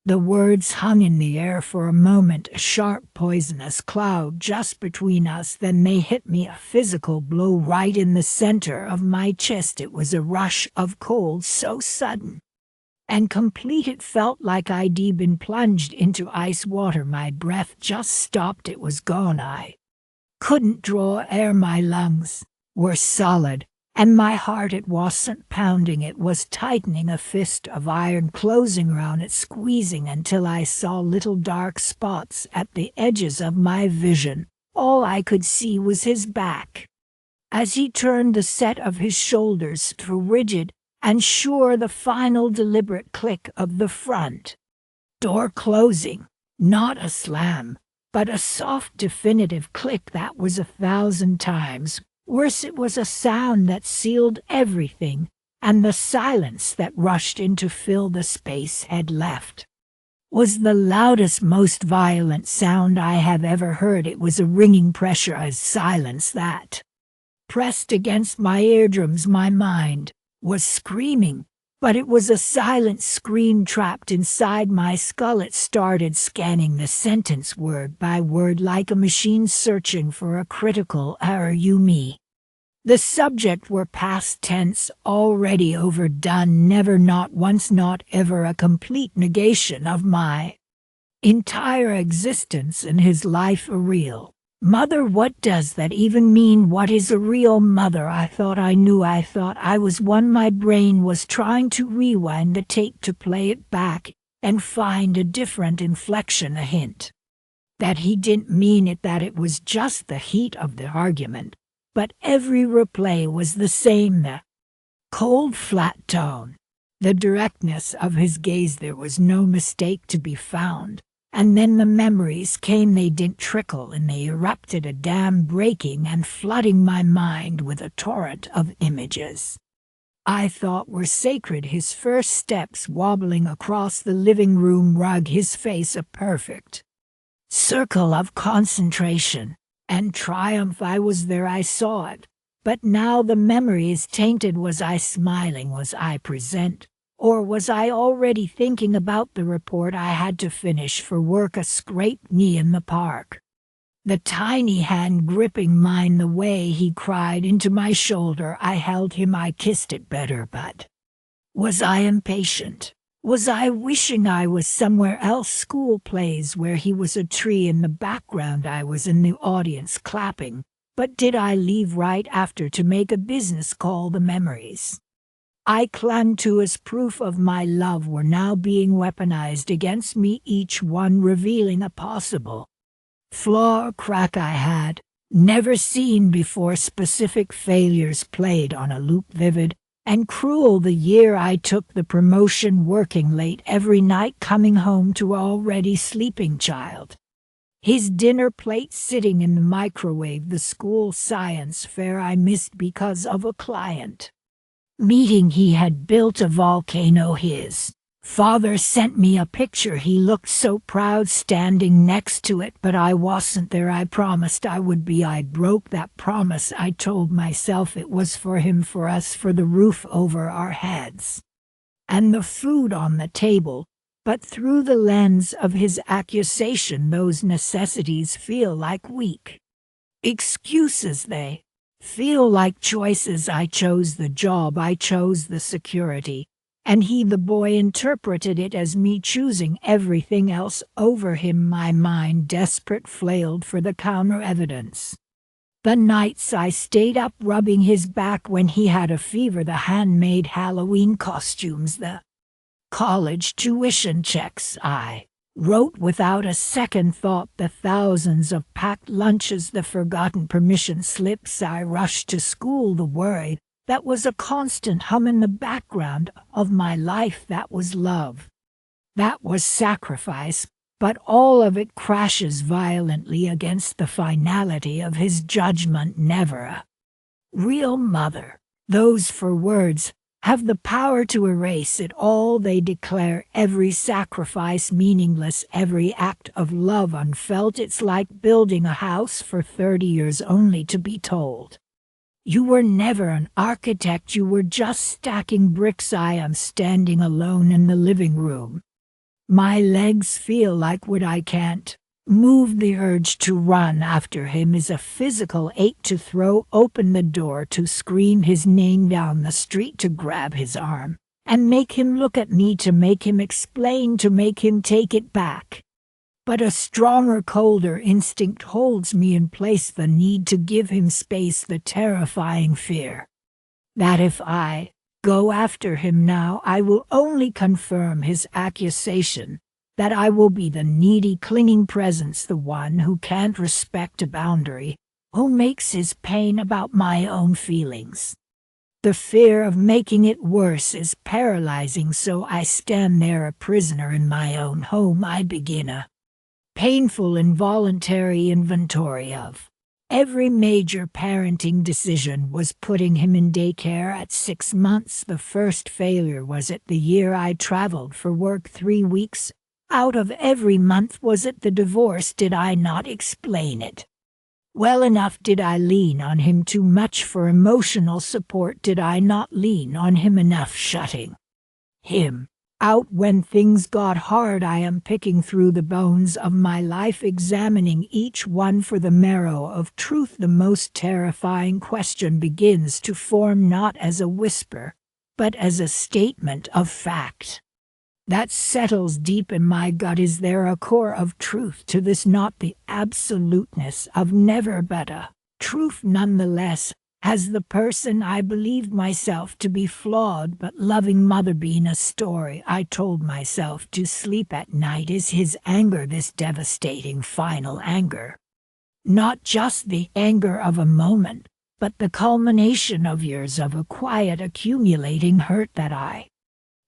The words hung in the air for a moment, a sharp poisonous cloud just between us, then they hit me, a physical blow right in the center of my chest. It was a rush of cold so sudden and complete it felt like I'd been plunged into ice water. My breath just stopped, it was gone. I couldn't draw air, my lungs were solid, and my heart, it wasn't pounding, it was tightening, a fist of iron closing around it, squeezing until I saw little dark spots at the edges of my vision. All I could see was his back. As he turned, the set of his shoulders through rigid and sure, the final deliberate click of the front door closing, not a slam, but a soft definitive click that was 1,000 times worse. It was a sound that sealed everything, and the silence that rushed in to fill the space had left was the loudest, most violent sound I have ever heard. It was a ringing, pressurized silence that pressed against my eardrums. My mind was screaming, but it was a silent scream trapped inside my skull. It started scanning the sentence word by word like a machine searching for a critical error. You, me. The subject were past tense, already overdone, never, not once, not ever, a complete negation of my entire existence and his life. A real mother? What does that even mean? What is a real mother? I thought I knew. I thought I was one. My brain was trying to rewind the tape to play it back and find a different inflection, a hint that he didn't mean it, that it was just the heat of the argument. But every replay was the same, the cold, flat tone, the directness of his gaze. There was no mistake to be found. And then the memories came. They didn't trickle, and they erupted, a dam breaking and flooding my mind with a torrent of images I thought were sacred. His first steps wobbling across the living room rug, his face a perfect circle of concentration and triumph. I was there, I saw it. But now the memory is tainted. Was I smiling? Was I present? Or was I already thinking about the report I had to finish for work? A scraped knee in the park, the tiny hand gripping mine, the way he cried into my shoulder. I held him, I kissed it better, but was I impatient? Was I wishing I was somewhere else? School plays where he was a tree in the background, I was in the audience clapping. But did I leave right after to make a business call? The memories I clung to as proof of my love were now being weaponized against me, each one revealing a possible flaw or crack I had never seen before. Specific failures played on a loop, vivid and cruel. The year I took the promotion, working late every night, coming home to already sleeping child, his dinner plate sitting in the microwave, the school science fair I missed because of a client meeting. He had built a volcano. His father sent me a picture. He looked so proud standing next to it, but I wasn't there. I promised I would be. I broke that promise. I told myself it was for him, for us, for the roof over our heads and the food on the table. But through the lens of his accusation, those necessities feel like weak excuses. They feel like choices. I chose the job, I chose the security, and he, the boy, interpreted it as me choosing everything else over him. My mind, desperate, flailed for the counter-evidence. The nights I stayed up rubbing his back when he had a fever, the handmade Halloween costumes, the college tuition checks I wrote without a second thought, the thousands of packed lunches, the forgotten permission slips I rushed to school, the worry that was a constant hum in the background of my life. That was love, that was sacrifice, but all of it crashes violently against the finality of his judgment. Never a real mother. Those four words have the power to erase it all. They declare every sacrifice meaningless, every act of love unfelt. It's like building a house for 30 years only to be told you were never an architect, you were just stacking bricks. I am standing alone in the living room, My legs feel like what I can't move. The urge to run after him is a physical ache, to throw open the door, to scream his name down the street, to grab his arm and make him look at me, to make him explain, to make him take it back. But a stronger, colder instinct holds me in place, the need to give him space, the terrifying fear that if I go after him now, I will only confirm his accusation, that I will be the needy, clinging presence, the one who can't respect a boundary, who makes his pain about my own feelings. The fear of making it worse is paralyzing, so I stand there a prisoner in my own home. I begin a painful, involuntary inventory of every major parenting decision. Was putting him in daycare at 6 months the first failure? Was it the year I traveled for work 3 weeks out of every month? Was it the divorce? Did I not explain it well enough? Did I lean on him too much for emotional support? Did I not lean on him enough, shutting him out when things got hard? I am picking through the bones of my life, examining each one for the marrow of truth. The most terrifying question begins to form, not as a whisper, but as a statement of fact that settles deep in my gut. Is there a core of truth to this? Not the absoluteness of never, but a truth nonetheless. Has the person I believed myself to be flawed but loving mother been a story I told myself to sleep at night? Is his anger, this devastating final anger, not just the anger of a moment, but the culmination of years of a quiet, accumulating hurt that I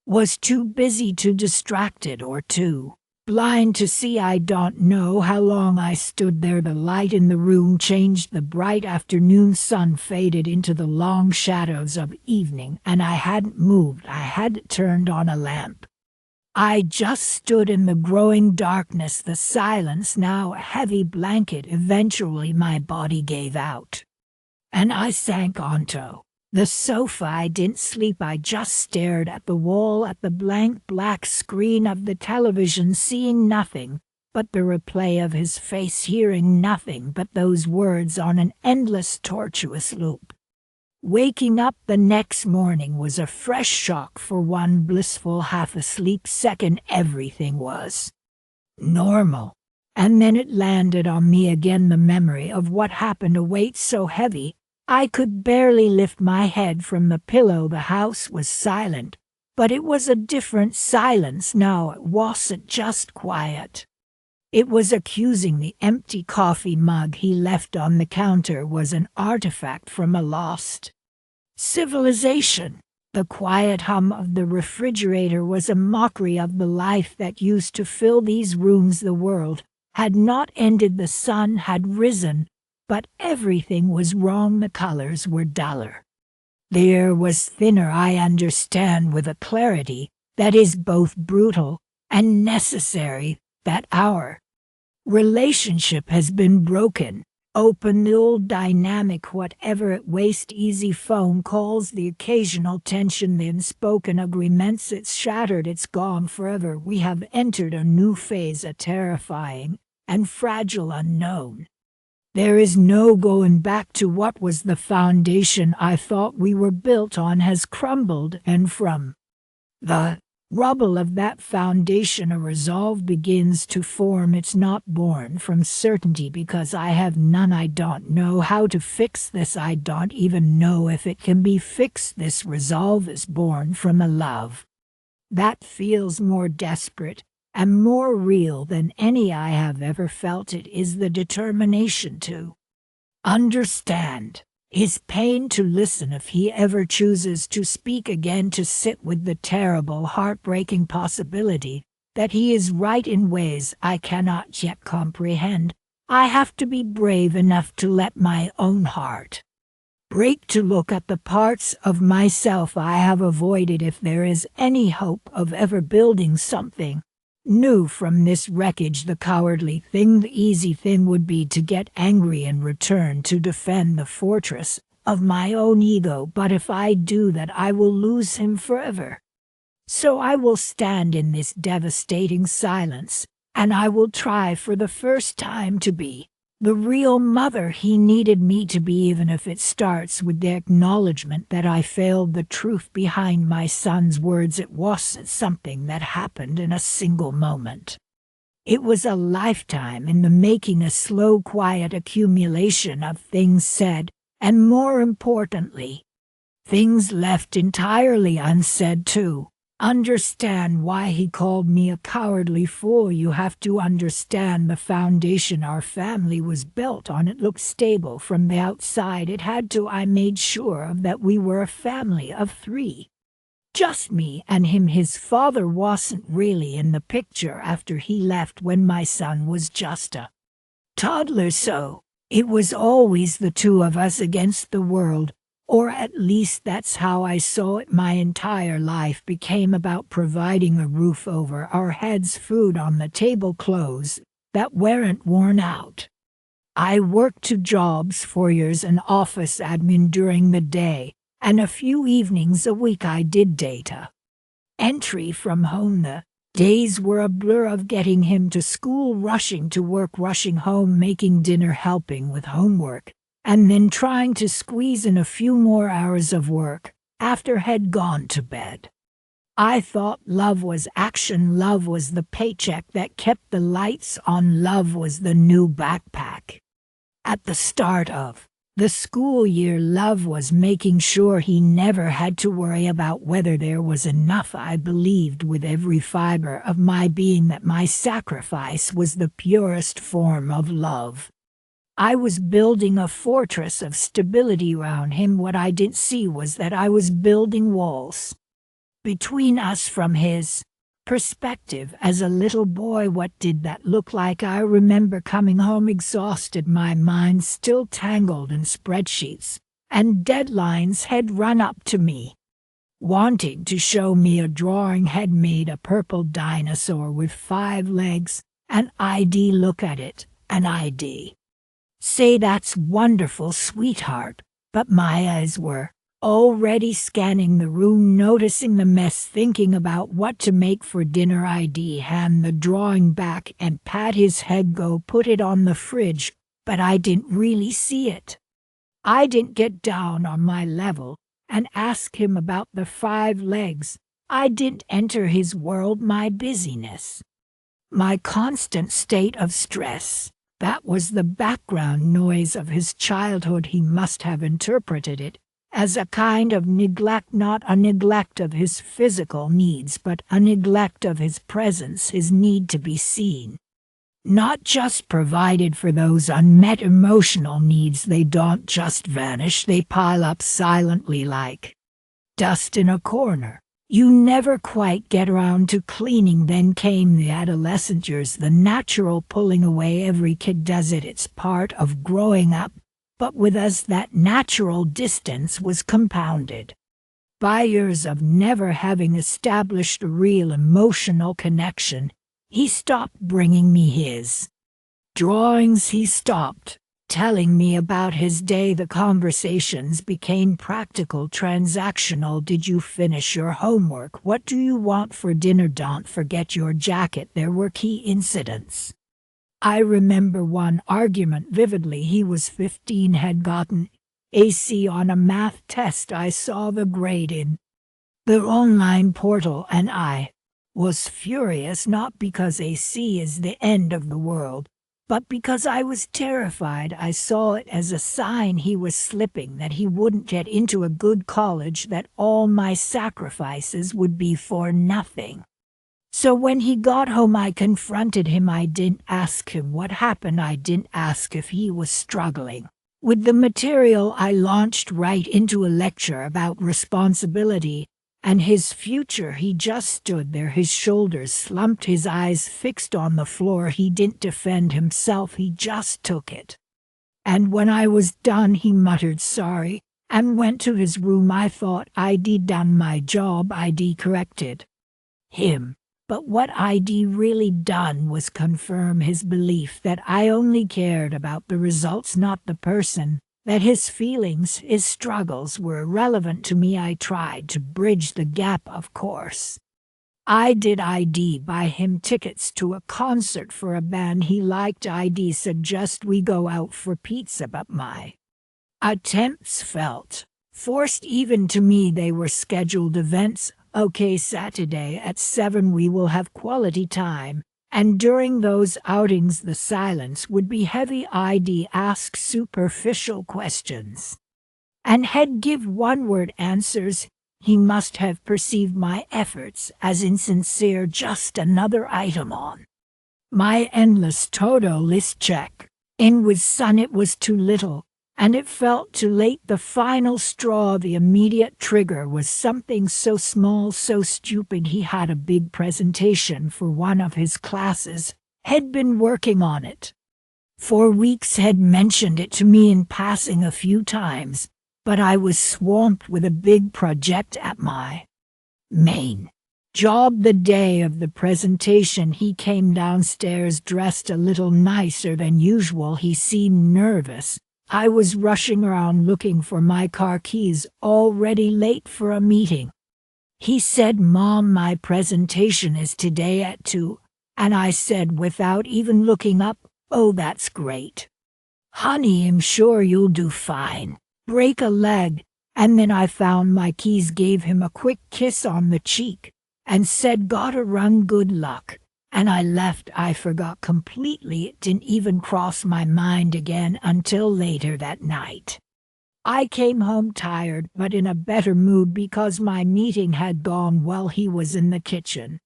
was too busy, too distracted, or too blind to see? I don't know how long I stood there. The light in the room changed. The bright afternoon sun faded into the long shadows of evening, and I hadn't moved. I hadn't turned on a lamp. I just stood in the growing darkness, the silence now a heavy blanket. Eventually my body gave out, and I sank onto the sofa. I didn't sleep. I just stared at the wall, at the blank black screen of the television, seeing nothing but the replay of his face, hearing nothing but those words on an endless, tortuous loop. Waking up the next morning was a fresh shock. For one blissful half-asleep second, everything was normal. And then it landed on me again, the memory of what happened, a weight so heavy I could barely lift my head from the pillow. The house was silent, but it was a different silence now. It wasn't just quiet. It was accusing. The empty coffee mug he left on the counter was an artifact from a lost civilization. The quiet hum of the refrigerator was a mockery of the life that used to fill these rooms. The world had not ended. The sun had risen, but everything was wrong. The colors were duller. The air was thinner. I understand with a clarity that is both brutal and necessary that our relationship has been broken. Open the old dynamic, whatever it waste, easy phone calls, the occasional tension, the unspoken agreements. It's shattered, it's gone forever. We have entered a new phase, a terrifying and fragile unknown. There is no going back to what was. The foundation I thought we were built on has crumbled, and from the rubble of that foundation a resolve begins to form. It's not born from certainty, because I have none. I don't know how to fix this. I don't even know if it can be fixed. This resolve is born from a love that feels more desperate and more real than any I have ever felt. It is the determination to understand his pain, to listen if he ever chooses to speak again, to sit with the terrible, heartbreaking possibility that he is right in ways I cannot yet comprehend. I have to be brave enough to let my own heart break, to look at the parts of myself I have avoided. If there is any hope of ever building something new from this wreckage, the cowardly thing, the easy thing would be to get angry and return to defend the fortress of my own ego. But if I do that, I will lose him forever. So I will stand in this devastating silence, and I will try for the first time to be the real mother he needed me to be, even if it starts with the acknowledgement that I failed. The truth behind my son's words, it wasn't something that happened in a single moment. It was a lifetime in the making, a slow, quiet accumulation of things said, and more importantly, things left entirely unsaid too. Understand why he called me a cowardly fool. You have to understand the foundation our family was built on. It looked stable from the outside. It had to. I made sure of that. We were a family of 3. Just me and him. His father wasn't really in the picture after he left when my son was just a toddler, so it was always the 2 of us against the world. Or at least that's how I saw it. My entire life became about providing a roof over our heads, food on the table, clothes that weren't worn out. I worked 2 jobs, 4 years an office admin during the day, and a few evenings a week I did data entry from home. The days were a blur of getting him to school, rushing to work, rushing home, making dinner, helping with homework, and then trying to squeeze in a few more hours of work after had gone to bed. I thought love was action, love was the paycheck that kept the lights on, love was the new backpack. At the start of the school year, love was making sure he never had to worry about whether there was enough. I believed with every fiber of my being that my sacrifice was the purest form of love. I was building a fortress of stability around him. What I didn't see was that I was building walls between us. From his perspective as a little boy, what did that look like? I remember coming home exhausted, my mind still tangled in spreadsheets, and deadlines had run up to me, wanting to show me a drawing had made a purple dinosaur with 5 legs, an ID. Look at it, an ID. Say, that's wonderful, sweetheart, but my eyes were already scanning the room, noticing the mess, thinking about what to make for dinner. ID. Hand the drawing back and pat his head. Go put it on the fridge, but I didn't really see it. I didn't get down on my level and ask him about the 5 legs. I didn't enter his world. My busyness, my constant state of stress, that was the background noise of his childhood. He must have interpreted it as a kind of neglect, not a neglect of his physical needs, but a neglect of his presence, his need to be seen. Not just provided for those unmet emotional needs. They don't just vanish, they pile up silently like dust in a corner. You never quite get around to cleaning. Then came the adolescent years, the natural pulling away. Every kid does it, it's part of growing up. But with us, that natural distance was compounded by years of never having established a real emotional connection. He stopped bringing me his drawings. He stopped telling me about his day. The conversations became practical, transactional. Did you finish your homework? What do you want for dinner? Don't forget your jacket. There were key incidents. I remember one argument vividly. He was 15, had gotten AC on a math test. I saw the grade in the online portal and I was furious, not because AC is the end of the world, but because I was terrified. I saw it as a sign he was slipping, that he wouldn't get into a good college, that all my sacrifices would be for nothing. So when he got home, I confronted him. I didn't ask him what happened. I didn't ask if he was struggling with the material. I launched right into a lecture about responsibility and his future. He just stood there, his shoulders slumped, his eyes fixed on the floor. He didn't defend himself, he just took it. And when I was done, he muttered sorry and went to his room. I thought I'd done my job. I'd corrected him. But what I'd really done was confirm his belief that I only cared about the results, not the person, that his feelings, his struggles were irrelevant to me. I tried to bridge the gap, of course. I'd buy him tickets to a concert for a band he liked. I'd suggest we go out for pizza, but my attempts felt forced. Even to me, they were scheduled events. Okay, Saturday at 7 we will have quality time. And during those outings the silence would be heavy. I'd ask superficial questions and he'd give one-word answers. He must have perceived my efforts as insincere. Just another item on my endless to-do list. Check in with son. It was too little, and it felt too late. The final straw, the immediate trigger, was something so small, so stupid. He had a big presentation for one of his classes, had been working on it for weeks, had mentioned it to me in passing a few times, but I was swamped with a big project at my main job. The day of the presentation, he came downstairs dressed a little nicer than usual. He seemed nervous. I was rushing around looking for my car keys, already late for a meeting. He said, "Mom, my presentation is today at 2. And I said without even looking up, "Oh, that's great. Honey, I'm sure you'll do fine. Break a leg." And then I found my keys, gave him a quick kiss on the cheek, and said, "Gotta run, good luck." And I left. I forgot completely. It didn't even cross my mind again until later that night. I came home tired but in a better mood because my meeting had gone well. He was in the kitchen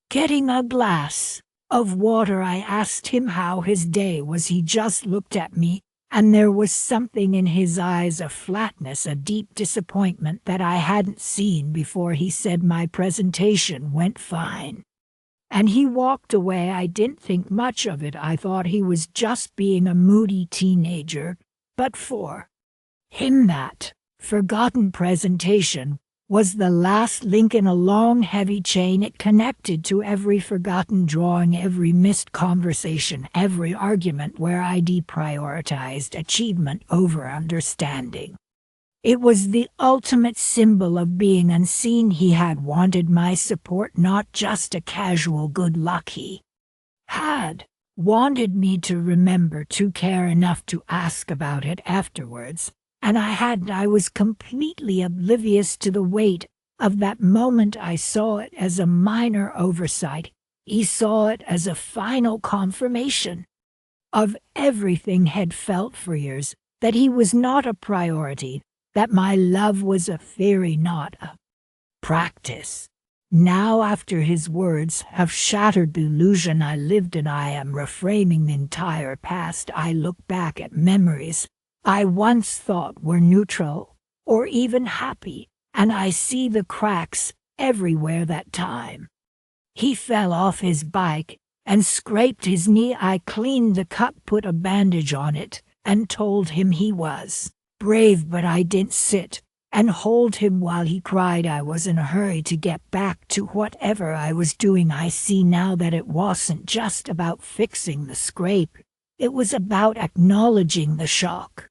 getting a glass of water. I asked him how his day was. He just looked at me, and there was something in his eyes, a flatness, a deep disappointment that I hadn't seen before. He said, "My presentation went fine." And he walked away. I didn't think much of it. I thought he was just being a moody teenager. But for him, that forgotten presentation was the last link in a long, heavy chain. It connected to every forgotten drawing, every missed conversation, every argument where I'd prioritized achievement over understanding. It was the ultimate symbol of being unseen. He had wanted my support, not just a casual good luck. He had wanted me to remember, to care enough to ask about it afterwards. And I hadn't. I was completely oblivious to the weight of that moment. I saw it as a minor oversight. He saw it as a final confirmation of everything had felt for years, that he was not a priority, that my love was a theory, not a practice. Now, after his words have shattered the illusion I lived in, I am reframing the entire past. I look back at memories I once thought were neutral or even happy, and I see the cracks everywhere. That time he fell off his bike and scraped his knee. I cleaned the cut, put a bandage on it, and told him he was brave, but I didn't sit and hold him while he cried. I was in a hurry to get back to whatever I was doing. I see now that it wasn't just about fixing the scrape. It was about acknowledging the shock,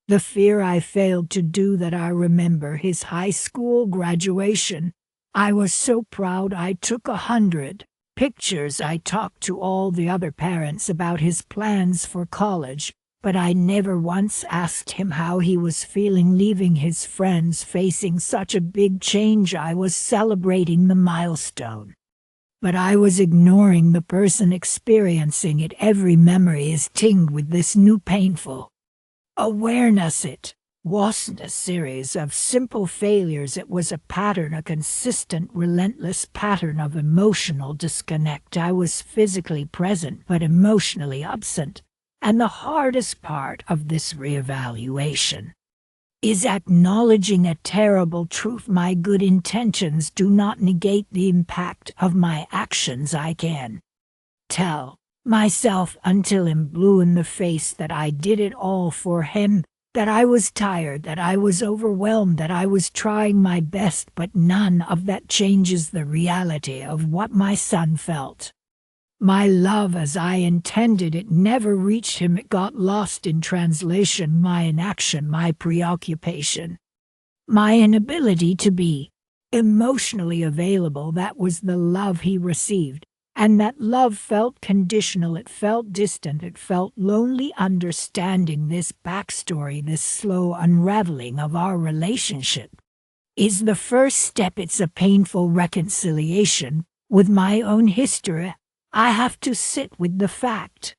the fear. I failed to do that. I remember his high school graduation. I was so proud. I took 100 pictures. I talked to all the other parents about his plans for college, but I never once asked him how he was feeling leaving his friends, facing such a big change. I was celebrating the milestone, but I was ignoring the person experiencing it. Every memory is tinged with this new painful awareness. It wasn't a series of simple failures. It was a pattern, a consistent, relentless pattern of emotional disconnect. I was physically present but emotionally absent. And the hardest part of this reevaluation is acknowledging a terrible truth. My good intentions do not negate the impact of my actions. I can tell myself until I'm blue in the face that I did it all for him, that I was tired, that I was overwhelmed, that I was trying my best, but none of that changes the reality of what my son felt. My love as I intended it never reached him. It got lost in translation. My inaction, my preoccupation, my inability to be emotionally available. That was the love he received. And that love felt conditional, it felt distant, it felt lonely. Understanding this backstory, this slow unraveling of our relationship, is the first step. It's a painful reconciliation with my own history. I have to sit with the fact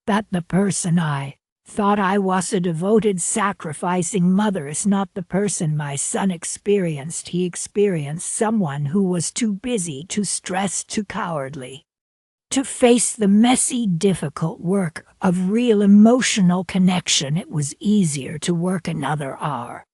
that the person I thought I was, a devoted, sacrificing mother, is not the person my son experienced. He experienced someone who was too busy, too stressed, too cowardly to face the messy, difficult work of real emotional connection. It was easier to work another hour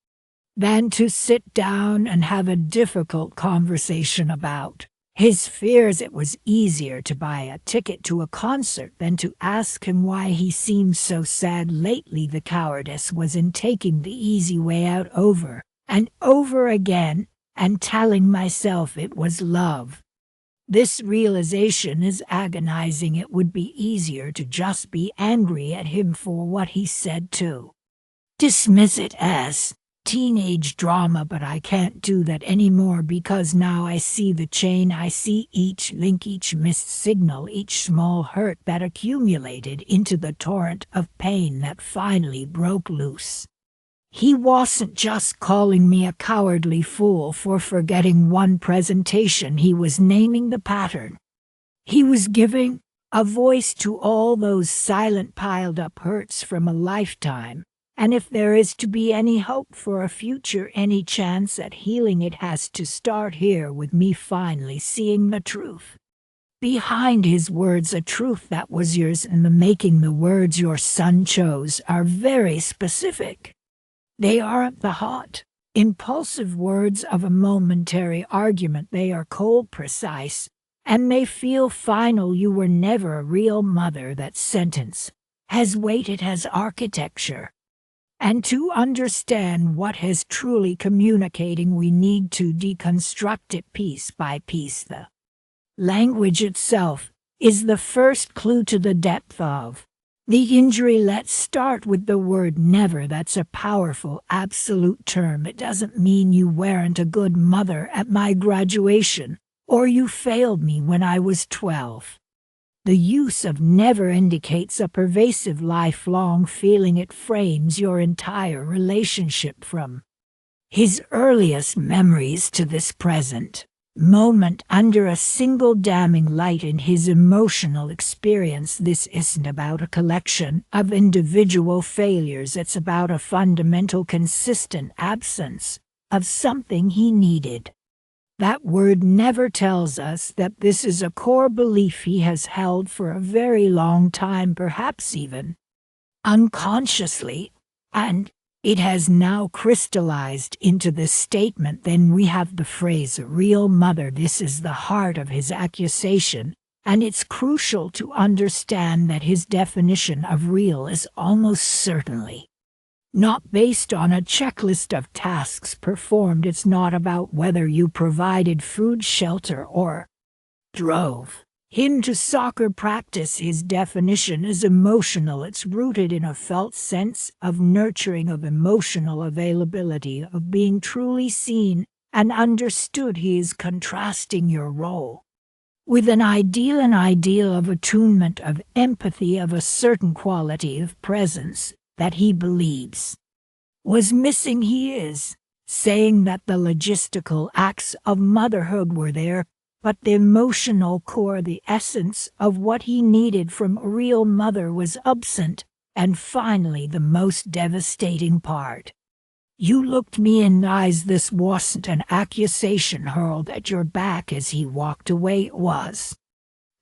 than to sit down and have a difficult conversation about his fears. It was easier to buy a ticket to a concert than to ask him why he seemed so sad lately. The cowardice was in taking the easy way out over and over again and telling myself it was love. This realization is agonizing. It would be easier to just be angry at him for what he said, to dismiss it as teenage drama, but I can't do that anymore, because now I see the chain. I see each link, each missed signal, each small hurt that accumulated into the torrent of pain that finally broke loose. He wasn't just calling me a cowardly fool for forgetting one presentation. He was naming the pattern. He was giving a voice to all those silent, piled up hurts from a lifetime. And if there is to be any hope for a future, any chance at healing, it has to start here, with me finally seeing the truth behind his words, a truth that was yours in the making. The words your son chose are very specific. They aren't the hot, impulsive words of a momentary argument. They are cold, precise, and they feel final. You were never a real mother. That sentence has weight, it has architecture. And to understand what has truly communicating, we need to deconstruct it piece by piece. The language itself is the first clue to the depth of the injury. Let's start with the word never. That's a powerful, absolute term. It doesn't mean you weren't a good mother at my graduation, or you failed me when I was 12. The use of never indicates a pervasive, lifelong feeling. It frames your entire relationship from his earliest memories to this present moment under a single damning light in his emotional experience. This isn't about a collection of individual failures. It's about a fundamental, consistent absence of something he needed. That word never tells us that this is a core belief he has held for a very long time, perhaps even unconsciously, and it has now crystallized into this statement. Then we have the phrase "a real mother." This is the heart of his accusation, and it's crucial to understand that his definition of real is almost certainly not based on a checklist of tasks performed. It's not about whether you provided food, shelter, or drove him to soccer practice. His definition is emotional. It's rooted in a felt sense of nurturing, of emotional availability, of being truly seen and understood. He is contrasting your role with an ideal of attunement, of empathy, of a certain quality of presence that he believes was missing. He is saying that the logistical acts of motherhood were there, but the emotional core, the essence of what he needed from a real mother, was absent. And finally, the most devastating part. You looked me in the eyes. This wasn't an accusation hurled at your back as he walked away. It was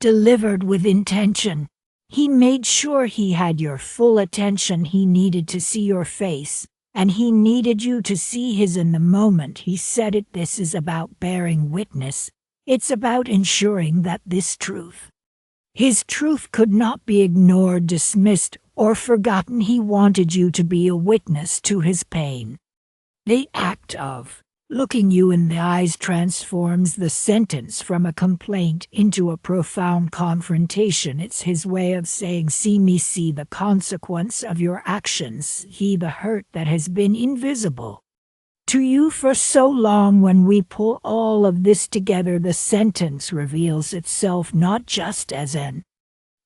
delivered with intention. He made sure he had your full attention. He needed to see your face, and he needed you to see his. In the moment he said it, this is about bearing witness. It's about ensuring that this truth, his truth, could not be ignored, dismissed, or forgotten. He wanted you to be a witness to his pain. The act of looking you in the eyes transforms the sentence from a complaint into a profound confrontation. It's his way of saying, see me, see the consequence of your actions, see the hurt that has been invisible to you for so long. When we pull all of this together, the sentence reveals itself not just as an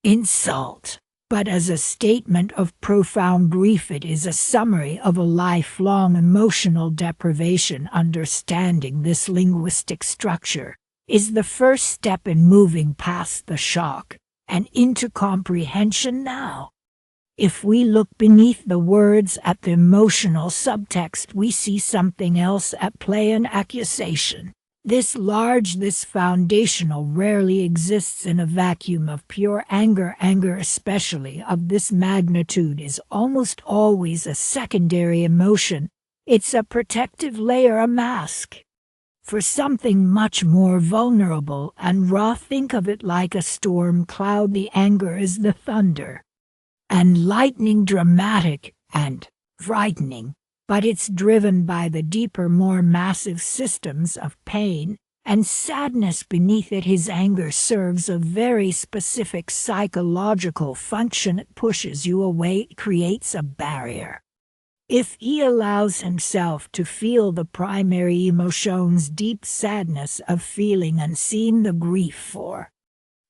insult, but as a statement of profound grief. It is a summary of a lifelong emotional deprivation. Understanding this linguistic structure is the first step in moving past the shock and into comprehension. Now, if we look beneath the words at the emotional subtext, we see something else at play: an accusation. This foundational, rarely exists in a vacuum of pure anger. Anger, especially of this magnitude, is almost always a secondary emotion. It's a protective layer, a mask for something much more vulnerable and raw. Think of it like a storm cloud. The anger is the thunder and lightning, dramatic and frightening, but it's driven by the deeper, more massive systems of pain and sadness beneath it. His anger serves a very specific psychological function. It pushes you away, it creates a barrier. If he allows himself to feel the primary emotions, deep sadness of feeling unseen, the grief for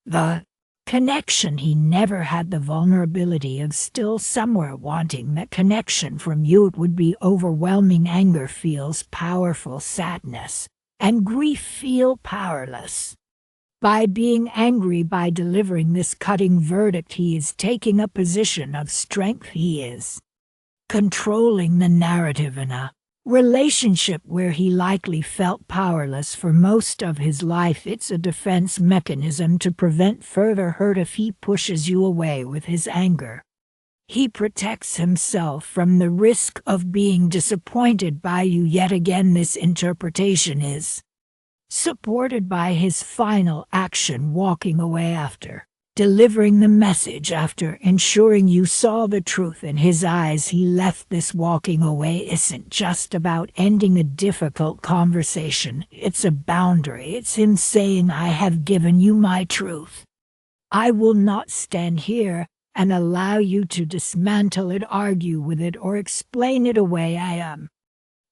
the connection he never had, the vulnerability of still somewhere wanting that connection from you, it would be overwhelming. Anger feels powerful, sadness and grief feel powerless. By being angry, by delivering this cutting verdict, he is taking a position of strength. He is controlling the narrative in a relationship where he likely felt powerless for most of his life. It's a defense mechanism to prevent further hurt. If he pushes you away with his anger, he protects himself from the risk of being disappointed by you. Yet again, this interpretation is supported by his final action, walking away after delivering the message, after ensuring you saw the truth in his eyes. He left. This walking away isn't just about ending a difficult conversation. It's a boundary. It's him saying, I have given you my truth. I will not stand here and allow you to dismantle it, argue with it, or explain it away. I am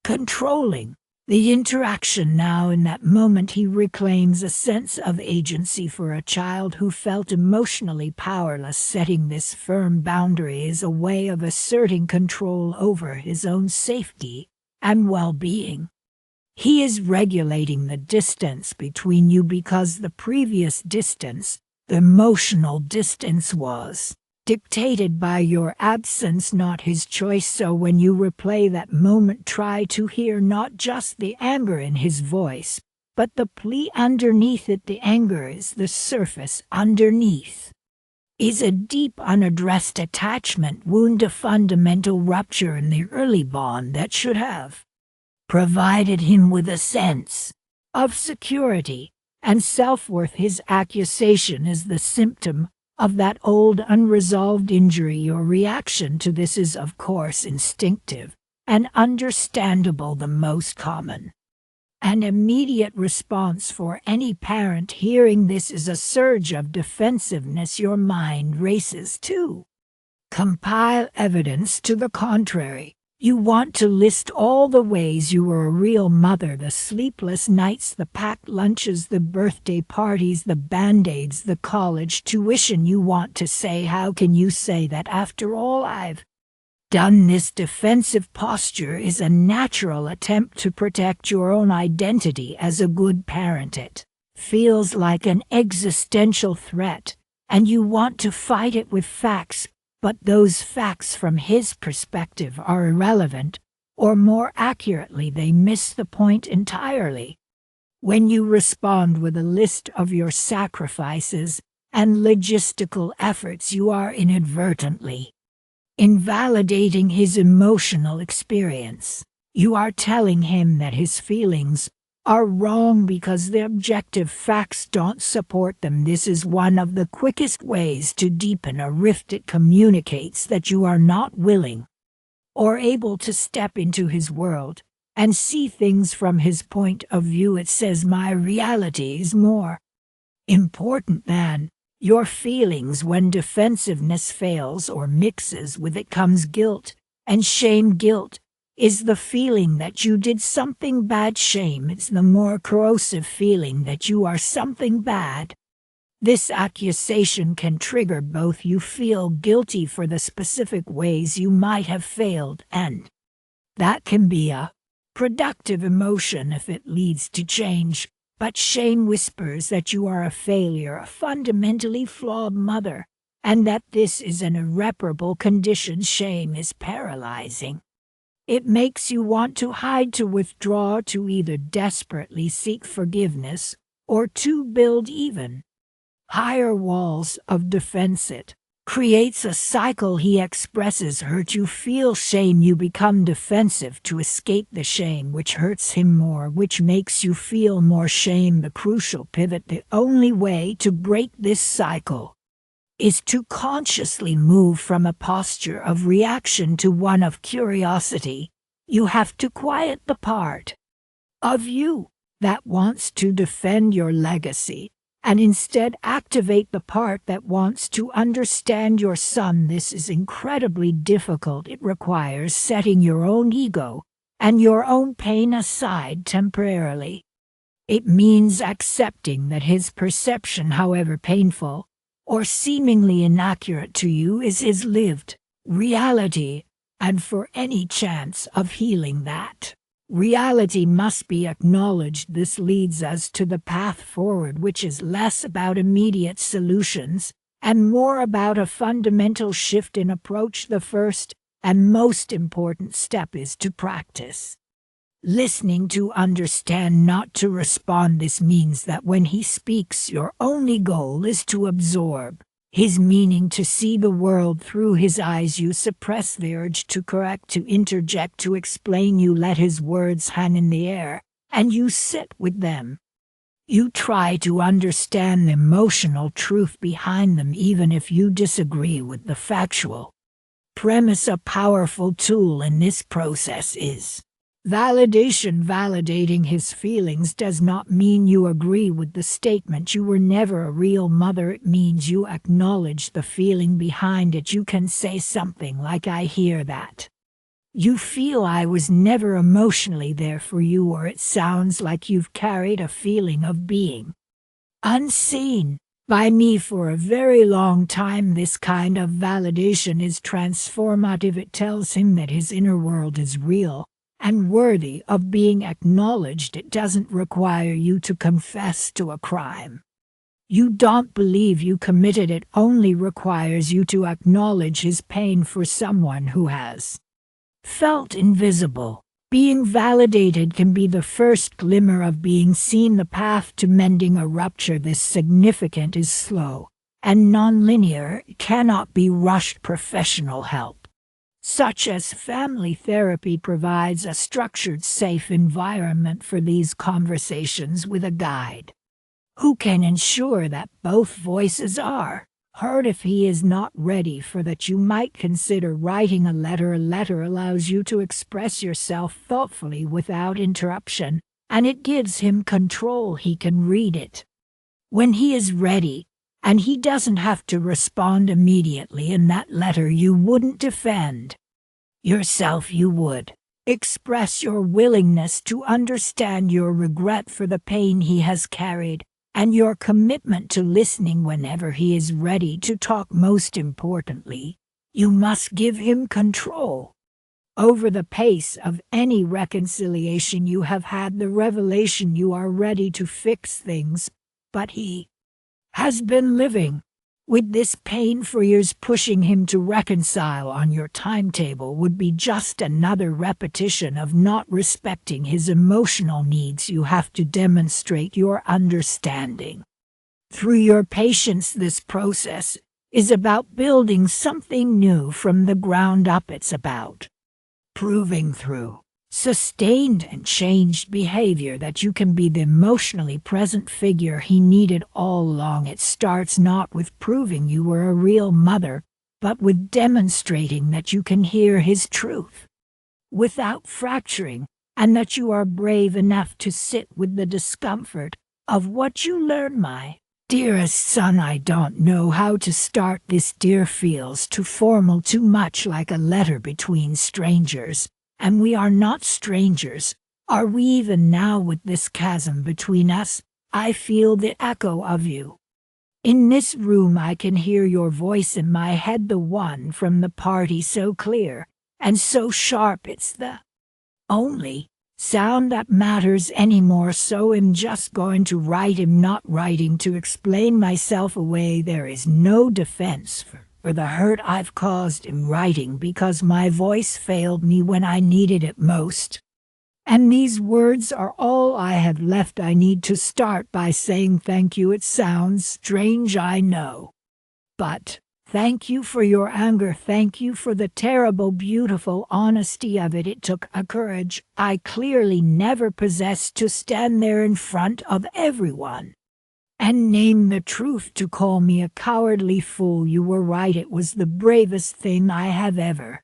controlling the interaction now. In that moment, he reclaims a sense of agency. For a child who felt emotionally powerless, setting this firm boundary is a way of asserting control over his own safety and well-being. He is regulating the distance between you, because the previous distance, the emotional distance, was dictated by your absence, not his choice. So when you replay that moment, try to hear not just the anger in his voice, but the plea underneath it. The anger is the surface. Underneath is a deep unaddressed attachment wound, a fundamental rupture in the early bond that should have provided him with a sense of security and self-worth. His accusation is the symptom of that old unresolved injury. Your reaction to this is, of course, instinctive and understandable. The most common and immediate response for any parent hearing this is a surge of defensiveness. Your mind races to compile evidence to the contrary. You want to list all the ways you were a real mother: the sleepless nights, the packed lunches, the birthday parties, the band-aids, the college tuition. You want to say, how can you say that after all I've done? This defensive posture is a natural attempt to protect your own identity as a good parent. It feels like an existential threat, and you want to fight it with facts. But those facts from his perspective are irrelevant, or more accurately, they miss the point entirely. When you respond with a list of your sacrifices and logistical efforts, you are inadvertently invalidating his emotional experience. You are telling him that his feelings are wrong because the objective facts don't support them. This is one of the quickest ways to deepen a rift. It communicates that you are not willing or able to step into his world and see things from his point of view. It says, my reality is more important than your feelings. When defensiveness fails or mixes with it comes guilt and shame. Guilt is the feeling that you did something bad. Shame is the more corrosive feeling that you are something bad. This accusation can trigger both you feel guilty for the specific ways you might have failed, and that can be a productive emotion if it leads to change. But shame whispers that you are a failure, a fundamentally flawed mother, and that this is an irreparable condition. Shame is paralyzing. It makes you want to hide, to withdraw, to either desperately seek forgiveness or to build even higher walls of defense. It creates a cycle. He expresses hurt, you feel shame, you become defensive to escape the shame, which hurts him more, which makes you feel more shame. The crucial pivot, the only way to break this cycle, is to consciously move from a posture of reaction to one of curiosity. You have to quiet the part of you that wants to defend your legacy, and instead activate the part that wants to understand your son. This is incredibly difficult. It requires setting your own ego and your own pain aside temporarily. It means accepting that his perception, however painful or seemingly inaccurate to you, is his lived reality, and for any chance of healing that reality must be acknowledged. This leads us to the path forward, which is less about immediate solutions and more about a fundamental shift in approach. The first and most important step is to practice listening, to understand, not to respond. This means that when he speaks, your only goal is to absorb his meaning, to see the world through his eyes. You suppress the urge to correct, to interject, to explain. You let his words hang in the air, and you sit with them. You try to understand the emotional truth behind them, even if you disagree with the factual premise. A powerful tool in this process is validation. Validating his feelings does not mean you agree with the statement, "You were never a real mother." It means you acknowledge the feeling behind it. You can say something like, "I hear that you feel I was never emotionally there for you," or "It sounds like you've carried a feeling of being unseen by me for a very long time." This kind of validation is transformative. It tells him that his inner world is real and worthy of being acknowledged. It doesn't require you to confess to a crime you don't believe you committed. It only requires you to acknowledge his pain. For someone who has felt invisible, being validated can be the first glimmer of being seen. The path to mending a rupture this significant is slow and non-linear. It cannot be rushed. Professional help, such as family therapy, provides a structured, safe environment for these conversations with a guide who can ensure that both voices are heard. If he is not ready for that, you might consider writing a letter. A letter allows you to express yourself thoughtfully without interruption, and it gives him control. He can read it when he is ready, and he doesn't have to respond immediately. In that letter, you wouldn't defend yourself. You would express your willingness to understand, your regret for the pain he has carried, and your commitment to listening whenever he is ready to talk. Most importantly, you must give him control over the pace of any reconciliation. You have had the revelation you are ready to fix things, but he has been living with this pain for years. Pushing him to reconcile on your timetable would be just another repetition of not respecting his emotional needs. You have to demonstrate your understanding through your patience. This process is about building something new from the ground up. It's about proving through sustained and changed behavior that you can be the emotionally present figure he needed all along. It starts not with proving you were a real mother, but with demonstrating that you can hear his truth without fracturing, and that you are brave enough to sit with the discomfort of what you learn. My dearest son, I don't know how to start this. Dear feels too formal, too much like a letter between strangers, and we are not strangers. Are we even now with this chasm between us? I feel the echo of you. In this room I can hear your voice in my head, the one from the party, so clear and so sharp it's the only sound that matters anymore. So I'm just going to write. I'm not writing to explain myself away. There is no defense for the hurt I've caused in writing, because my voice failed me when I needed it most. And these words are all I have left. I need to start by saying thank you. It sounds strange, I know. But thank you for your anger. Thank you for the terrible, beautiful honesty of it. It took a courage I clearly never possessed to stand there in front of everyone and name the truth, to call me a cowardly fool. You were right. It was the bravest thing I have ever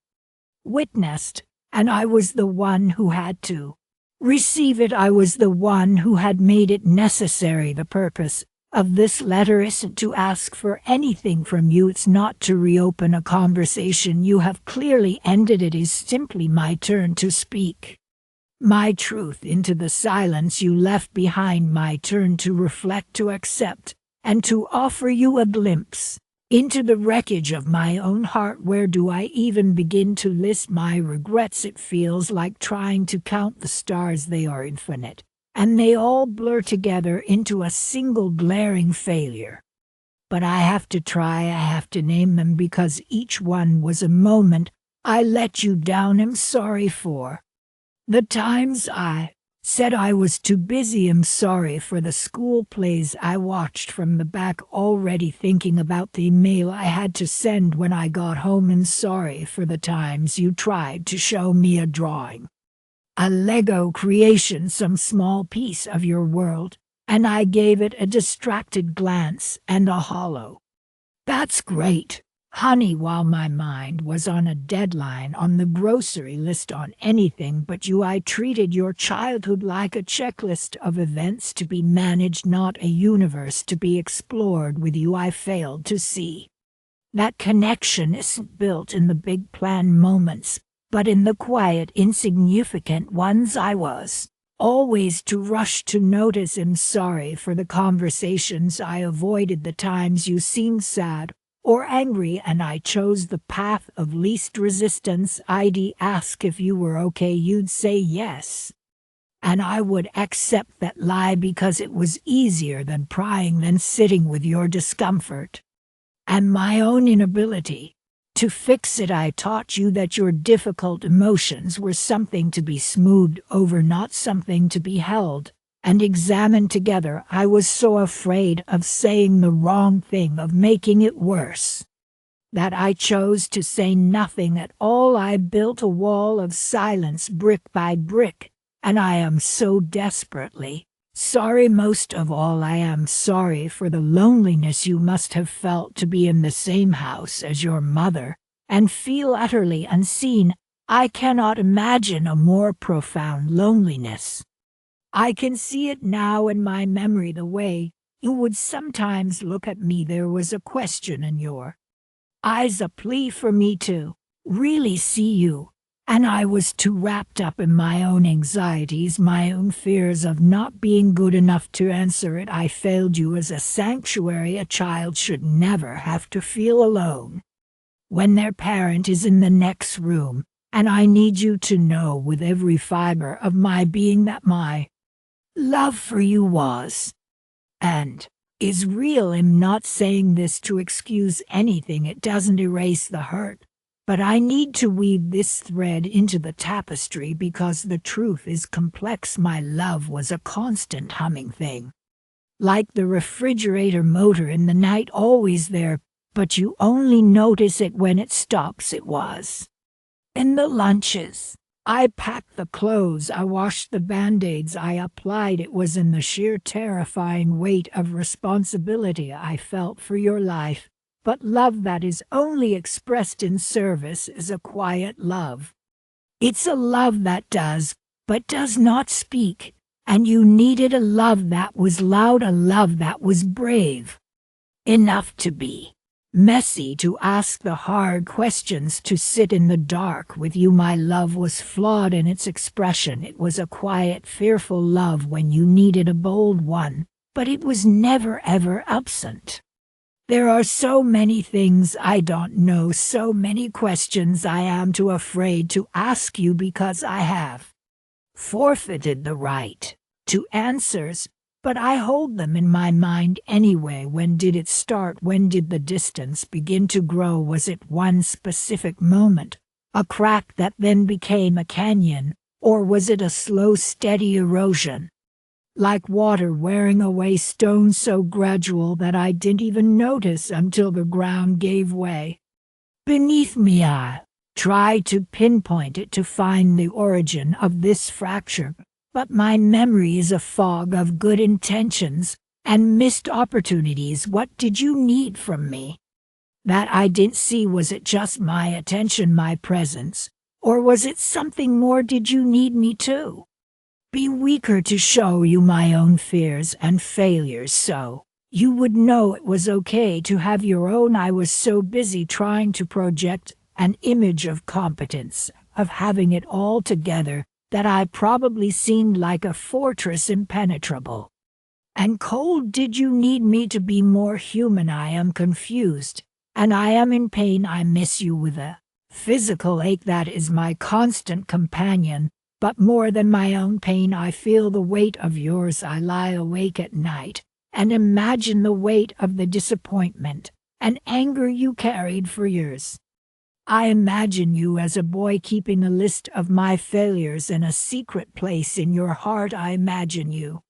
witnessed. And I was the one who had to receive it. I was the one who had made it necessary. The purpose of this letter isn't to ask for anything from you. It's not to reopen a conversation you have clearly ended. It is simply my turn to speak my truth into the silence you left behind. My turn to reflect, to accept, and to offer you a glimpse into the wreckage of my own heart. Where do I even begin to list my regrets? It feels like trying to count the stars. They are infinite, and they all blur together into a single glaring failure. But I have to try. I have to name them, because each one was a moment I let you down. I'm sorry for the times I said I was too busy. I'm sorry for the school plays I watched from the back, already thinking about the email I had to send when I got home. And sorry for the times you tried to show me a drawing, a Lego creation, some small piece of your world, and I gave it a distracted glance and a hollow "That's great, honey," while my mind was on a deadline, on the grocery list, on anything but you. I treated your childhood like a checklist of events to be managed, not a universe to be explored with you. I failed to see that connection isn't built in the big plan moments, but in the quiet, insignificant ones. I was always too rushed to notice. I'm sorry for the conversations I avoided, the times you seemed sad or angry, and I chose the path of least resistance. I'd ask if you were okay. You'd say yes, and I would accept that lie because it was easier than prying, than sitting with your discomfort and my own inability to fix it. I taught you that your difficult emotions were something to be smoothed over, not something to be held and examined together. I was so afraid of saying the wrong thing, of making it worse, that I chose to say nothing at all. I built a wall of silence, brick by brick, and I am so desperately sorry. Most of all, I am sorry for the loneliness you must have felt to be in the same house as your mother and feel utterly unseen. I cannot imagine a more profound loneliness. I can see it now in my memory, the way you would sometimes look at me. There was a question in your eyes, a plea for me to really see you, and I was too wrapped up in my own anxieties, my own fears of not being good enough to answer it. I failed you as a sanctuary. A child should never have to feel alone when their parent is in the next room, and I need you to know with every fiber of my being that my love for you was and is real. I'm not saying this to excuse anything. It doesn't erase the hurt. But I need to weave this thread into the tapestry because the truth is complex. My love was a constant humming thing, like the refrigerator motor in the night, always there, but you only notice it when it stops. It was in the lunches I packed, the clothes I washed, the band-aids I applied. It was in the sheer terrifying weight of responsibility I felt for your life. But love that is only expressed in service is a quiet love. It's a love that does, but does not speak, and you needed a love that was loud, a love that was brave enough to be Messy to ask the hard questions, to sit in the dark with you. My love was flawed in its expression. It was a quiet, fearful love when you needed a bold one, but it was never ever absent. There are so many things I don't know, so many questions I am too afraid to ask you because I have forfeited the right to answers, but I hold them in my mind anyway. When did it start? When did the distance begin to grow? Was it one specific moment, a crack that then became a canyon, or was it a slow, steady erosion? Like water wearing away stone, so gradual that I didn't even notice until the ground gave way beneath me. I tried to pinpoint it, to find the origin of this fracture, but my memory is a fog of good intentions and missed opportunities. What did you need from me that I didn't see? Was it just my attention, my presence, or was it something more? Did you need me to be weaker, to show you my own fears and failures so you would know it was okay to have your own? I was so busy trying to project an image of competence, of having it all together, that I probably seemed like a fortress, impenetrable and cold. Did you need me to be more human? I am confused, and I am in pain. I miss you with a physical ache that is my constant companion. But more than my own pain, I feel the weight of yours. I lie awake at night and imagine the weight of the disappointment and anger you carried for years. I imagine you as a boy keeping a list of my failures in a secret place in your heart. I imagine you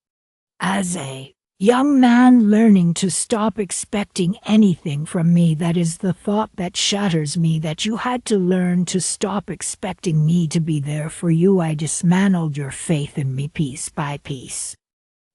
as a young man learning to stop expecting anything from me. That is the thought that shatters me, that you had to learn to stop expecting me to be there for you. I dismantled your faith in me piece by piece.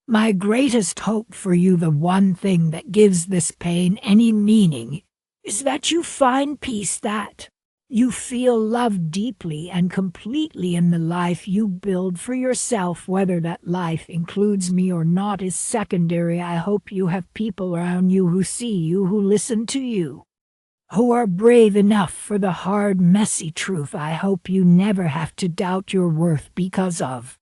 My greatest hope for you, the one thing that gives this pain any meaning, is that you find peace, that you feel love deeply and completely in the life you build for yourself. Whether that life includes me or not is secondary. I hope you have people around you who see you, who listen to you, who are brave enough for the hard, messy truth. I hope you never have to doubt your worth because of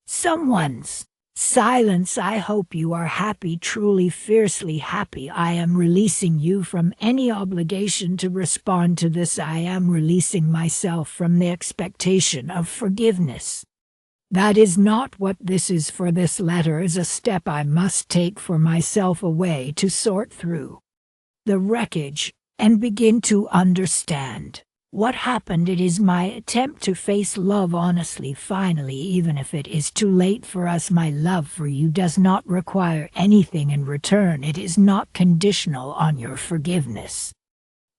someone's silence. I hope you are happy, truly, fiercely happy. I am releasing you from any obligation to respond to this. I am releasing myself from the expectation of forgiveness. That is not what this is. For this letter is a step I must take for myself, a way to sort through the wreckage and begin to understand what happened. It is my attempt to face love honestly, finally, even if it is too late for us. My love for you does not require anything in return. It is not conditional on your forgiveness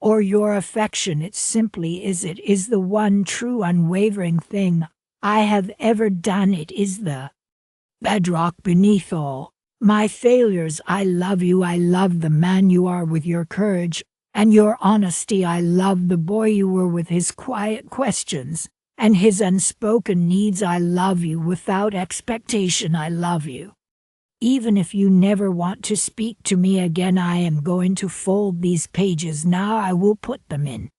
or your affection. It simply is. It is the one true, unwavering thing I have ever done. It is the bedrock beneath all my failures. I love you. I love the man you are with your courage and your honesty. I love the boy you were with his quiet questions and his unspoken needs. I love you without expectation. I love you even if you never want to speak to me again. I am going to fold these pages now. I will put them in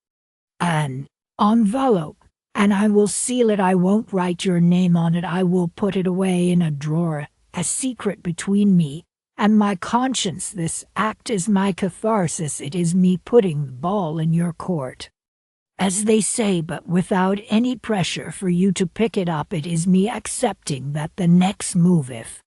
an envelope and I will seal it. I won't write your name on it. I will put it away in a drawer, a secret between me and my conscience. This act is my catharsis. It is me putting the ball in your court, as they say, but without any pressure for you to pick it up. It is me accepting that the next move, if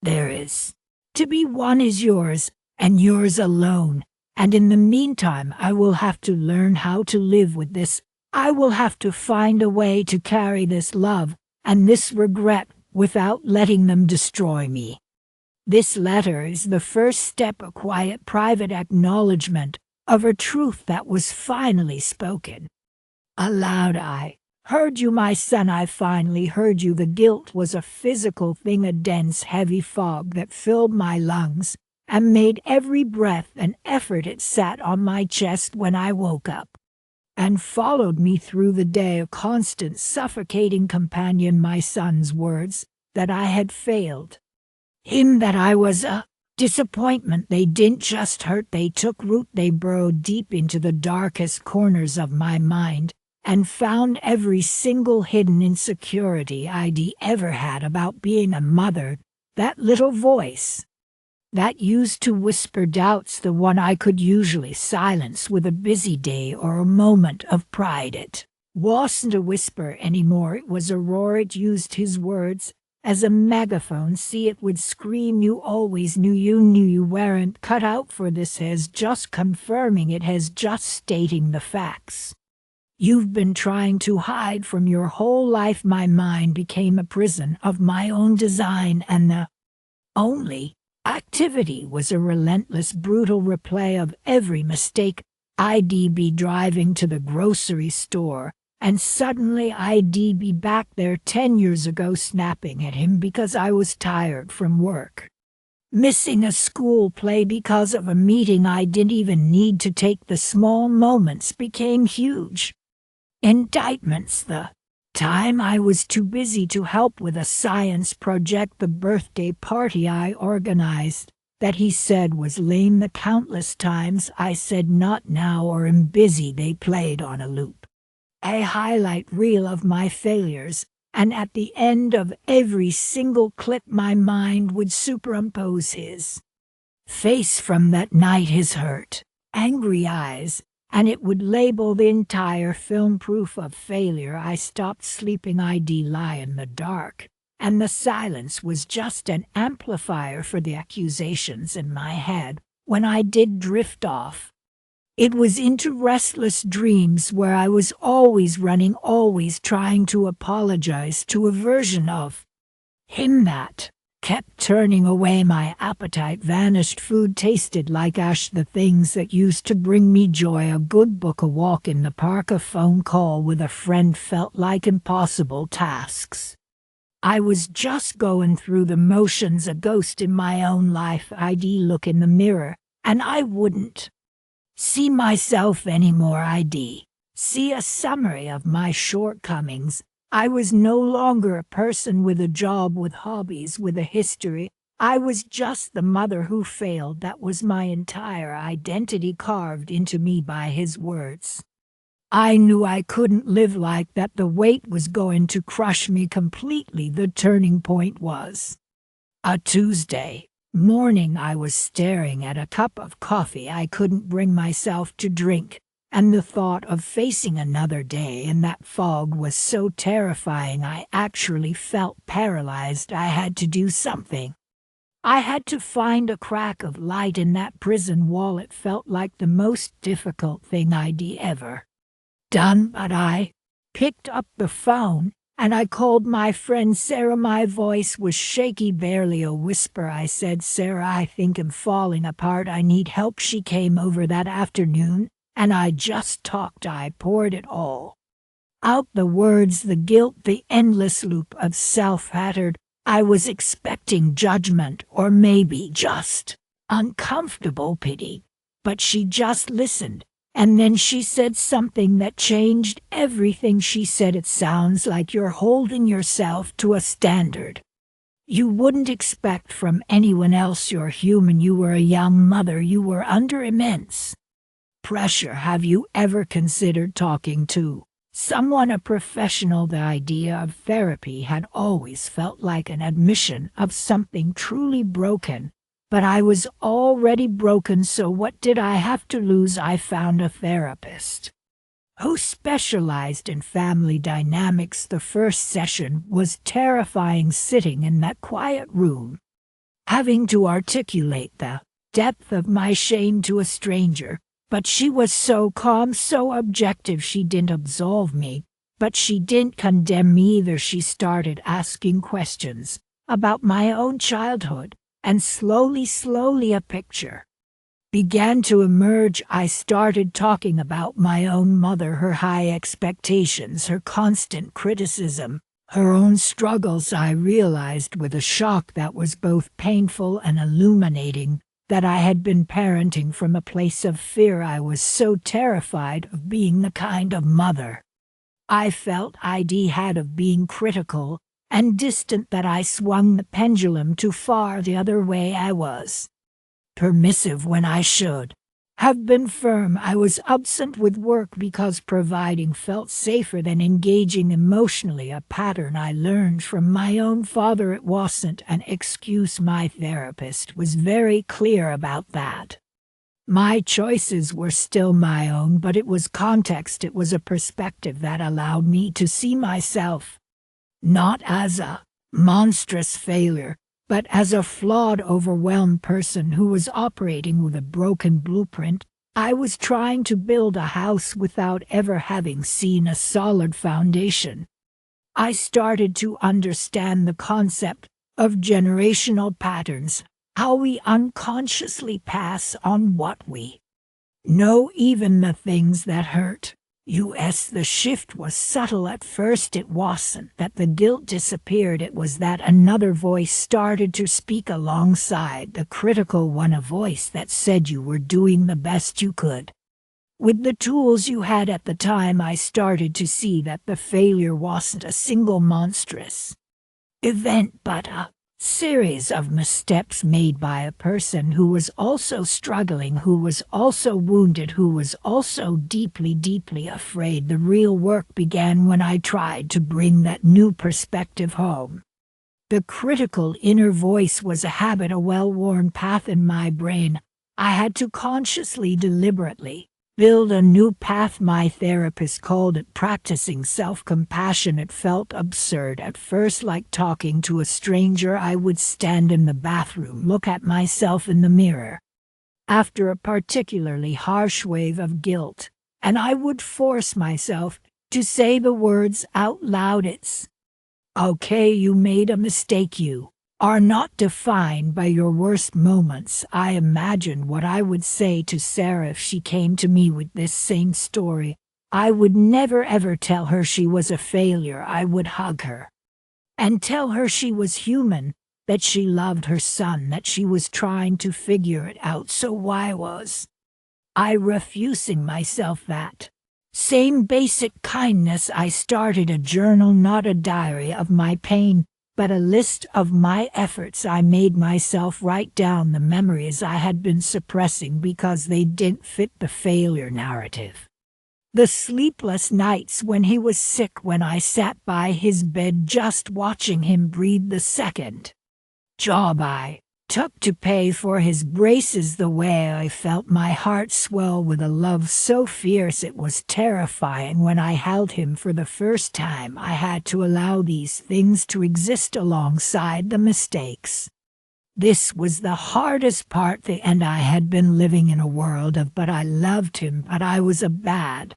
there is to be one, is yours and yours alone. And in the meantime, I will have to learn how to live with this. I will have to find a way to carry this love and this regret without letting them destroy me. This letter is the first step, a quiet, private acknowledgement of a truth that was finally spoken aloud. I heard you, my son. I finally heard you. The guilt was a physical thing, a dense, heavy fog that filled my lungs and made every breath an effort. It sat on my chest when I woke up and followed me through the day, a constant, suffocating companion. My son's words, that I had failed him, that I was a Disappointment, they didn't just hurt, they took root, they burrowed deep into the darkest corners of my mind and found every single hidden insecurity I'd ever had about being a mother. That little voice that used to whisper doubts, the one I could usually silence with a busy day or a moment of pride. It wasn't a whisper anymore, it was a roar. It used his words as a megaphone. See, it would scream, you always knew you weren't cut out for this, as just confirming it, as just stating the facts you've been trying to hide from your whole life. My mind became a prison of my own design, and the only activity was a relentless, brutal replay of every mistake. I'd be driving to the grocery store, and suddenly I'd be back there 10 years ago, snapping at him because I was tired from work, missing a school play because of a meeting I didn't even need to take. The small moments became huge indictments. The time I was too busy to help with a science project, the birthday party I organized that he said was lame, the countless times I said not now or am busy, they played on a loop, a highlight reel of my failures, and at the end of every single clip my mind would superimpose his face from that night, his hurt, angry eyes, and it would label the entire film proof of failure. I stopped sleeping, I'd lie in the dark, and the silence was just an amplifier for the accusations in my head. When I did drift off, it was into restless dreams where I was always running, always trying to apologize to a version of him that kept turning away. My appetite vanished. Food tasted like ash. The things that used to bring me joy, a good book, a walk in the park, a phone call with a friend, felt like impossible tasks. I was just going through the motions, a ghost in my own life. I'd look in the mirror, and I wouldn't see myself anymore. I'd see a summary of my shortcomings. I was no longer a person with a job, with hobbies, with a history. I was just the mother who failed. That was my entire identity, carved into me by his words. I knew I couldn't live like that. The weight was going to crush me completely. The turning point was a Tuesday morning. I was staring at a cup of coffee I couldn't bring myself to drink, and the thought of facing another day in that fog was so terrifying I actually felt paralyzed. I had to do something. I had to find a crack of light in that prison wall. It felt like the most difficult thing I'd ever done, but I picked up the phone and I called my friend Sarah. My voice was shaky, barely a whisper. I said, "Sarah, I think I'm falling apart. I need help." She came over that afternoon, and I just talked. I poured it all out, the words, the guilt, the endless loop of self-hatred. I was expecting judgment, or maybe just uncomfortable pity, but she just listened. And then she said something that changed everything. She said, "It sounds like you're holding yourself to a standard you wouldn't expect from anyone else. You're human. You were a young mother. You were under immense pressure. Have you ever considered talking to someone, a professional?" The idea of therapy had always felt like an admission of something truly broken. But I was already broken, so what did I have to lose? I found a therapist who specialized in family dynamics. The first session was terrifying, sitting in that quiet room, having to articulate the depth of my shame to a stranger. But she was so calm, so objective. She didn't absolve me, but she didn't condemn me either. She started asking questions about my own childhood, and slowly a picture began to emerge. I started talking about my own mother, her high expectations, her constant criticism, her own struggles. I realized with a shock that was both painful and illuminating that I had been parenting from a place of fear. I was so terrified of being the kind of mother I felt I'd had, of being critical and distant, that I swung the pendulum too far the other way. I was permissive when I should have been firm. I was absent with work because providing felt safer than engaging emotionally, a pattern I learned from my own father. It wasn't an excuse. My therapist was very clear about that. My choices were still my own, but it was context. It was a perspective that allowed me to see myself not as a monstrous failure, but as a flawed, overwhelmed person who was operating with a broken blueprint. I was trying to build a house without ever having seen a solid foundation. I started to understand the concept of generational patterns, how we unconsciously pass on what we know, even the things that hurt. The shift was subtle at first. It wasn't that the guilt disappeared, it was that another voice started to speak alongside the critical one, a voice that said you were doing the best you could with the tools you had at the time. I started to see that the failure wasn't a single monstrous event, but a series of missteps made by a person who was also struggling, who was also wounded, who was also deeply, deeply afraid. The real work began when I tried to bring that new perspective home. The critical inner voice was a habit, a well-worn path in my brain. I had to consciously, deliberately build a new path. My therapist called it practicing self-compassion. It felt absurd at first, like talking to a stranger. I would stand in the bathroom, look at myself in the mirror after a particularly harsh wave of guilt, and I would force myself to say the words out loud. It's okay, you made a mistake, you are not defined by your worst moments. I imagined what I would say to Sarah if she came to me with this same story. I would never ever tell her she was a failure. I would hug her and tell her she was human, that she loved her son, that she was trying to figure it out. So why was I refusing myself that same basic kindness? I started a journal, not a diary of my pain, but a list of my efforts. I made myself write down the memories I had been suppressing because they didn't fit the failure narrative. The sleepless nights when he was sick, when I sat by his bed just watching him breathe, the second job I took to pay for his braces, the way I felt my heart swell with a love so fierce it was terrifying. When I held him for the first time, I had to allow these things to exist alongside the mistakes. This was the hardest part, the end. I had been living in a world of but I loved him, but I was a bad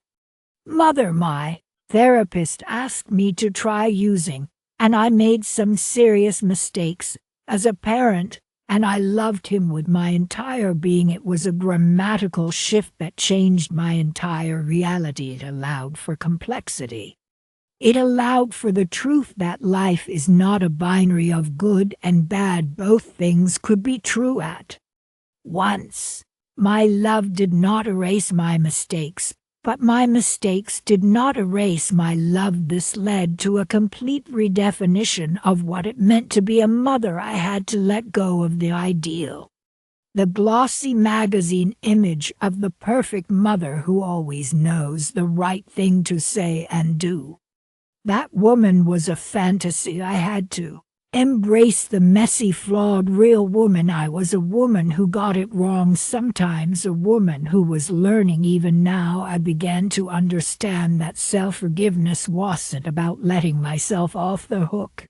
mother. My therapist asked me to try using, and I made some serious mistakes as a parent, and I loved him with my entire being. It was a grammatical shift that changed my entire reality. It allowed for complexity. It allowed for the truth that life is not a binary of good and bad. Both things could be true at once. My love did not erase my mistakes, but my mistakes did not erase my love. This led to a complete redefinition of what it meant to be a mother. I had to let go of the ideal, the glossy magazine image of the perfect mother who always knows the right thing to say and do. That woman was a fantasy. I had to embrace the messy, flawed, real woman. I was a woman who got it wrong sometimes, a woman who was learning. Even now, I began to understand that self-forgiveness wasn't about letting myself off the hook.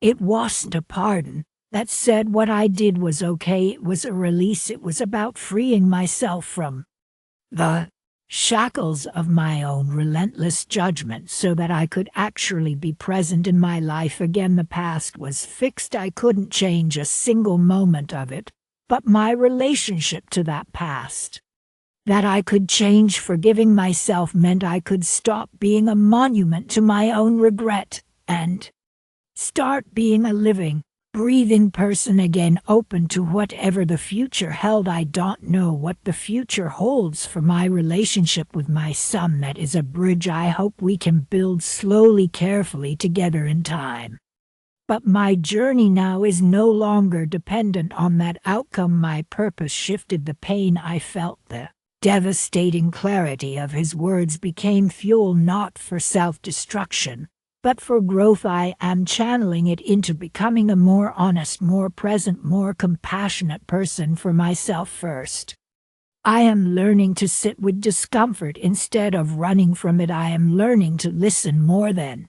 It wasn't a pardon that said what I did was okay. It was a release. It was about freeing myself from the shackles of my own relentless judgment so that I could actually be present in my life again. The past was fixed. I couldn't change a single moment of it, but my relationship to that past, that I could change. Forgiving myself meant I could stop being a monument to my own regret and start being a living, breathing person again, open to whatever the future held. I don't know what the future holds for my relationship with my son. That is a bridge I hope we can build slowly, carefully together in time. But my journey now is no longer dependent on that outcome. My purpose shifted. The pain I felt, the devastating clarity of his words became fuel not for self-destruction, but for growth. I am channeling it into becoming a more honest, more present, more compassionate person for myself first. I am learning to sit with discomfort instead of running from it. I am learning to listen more than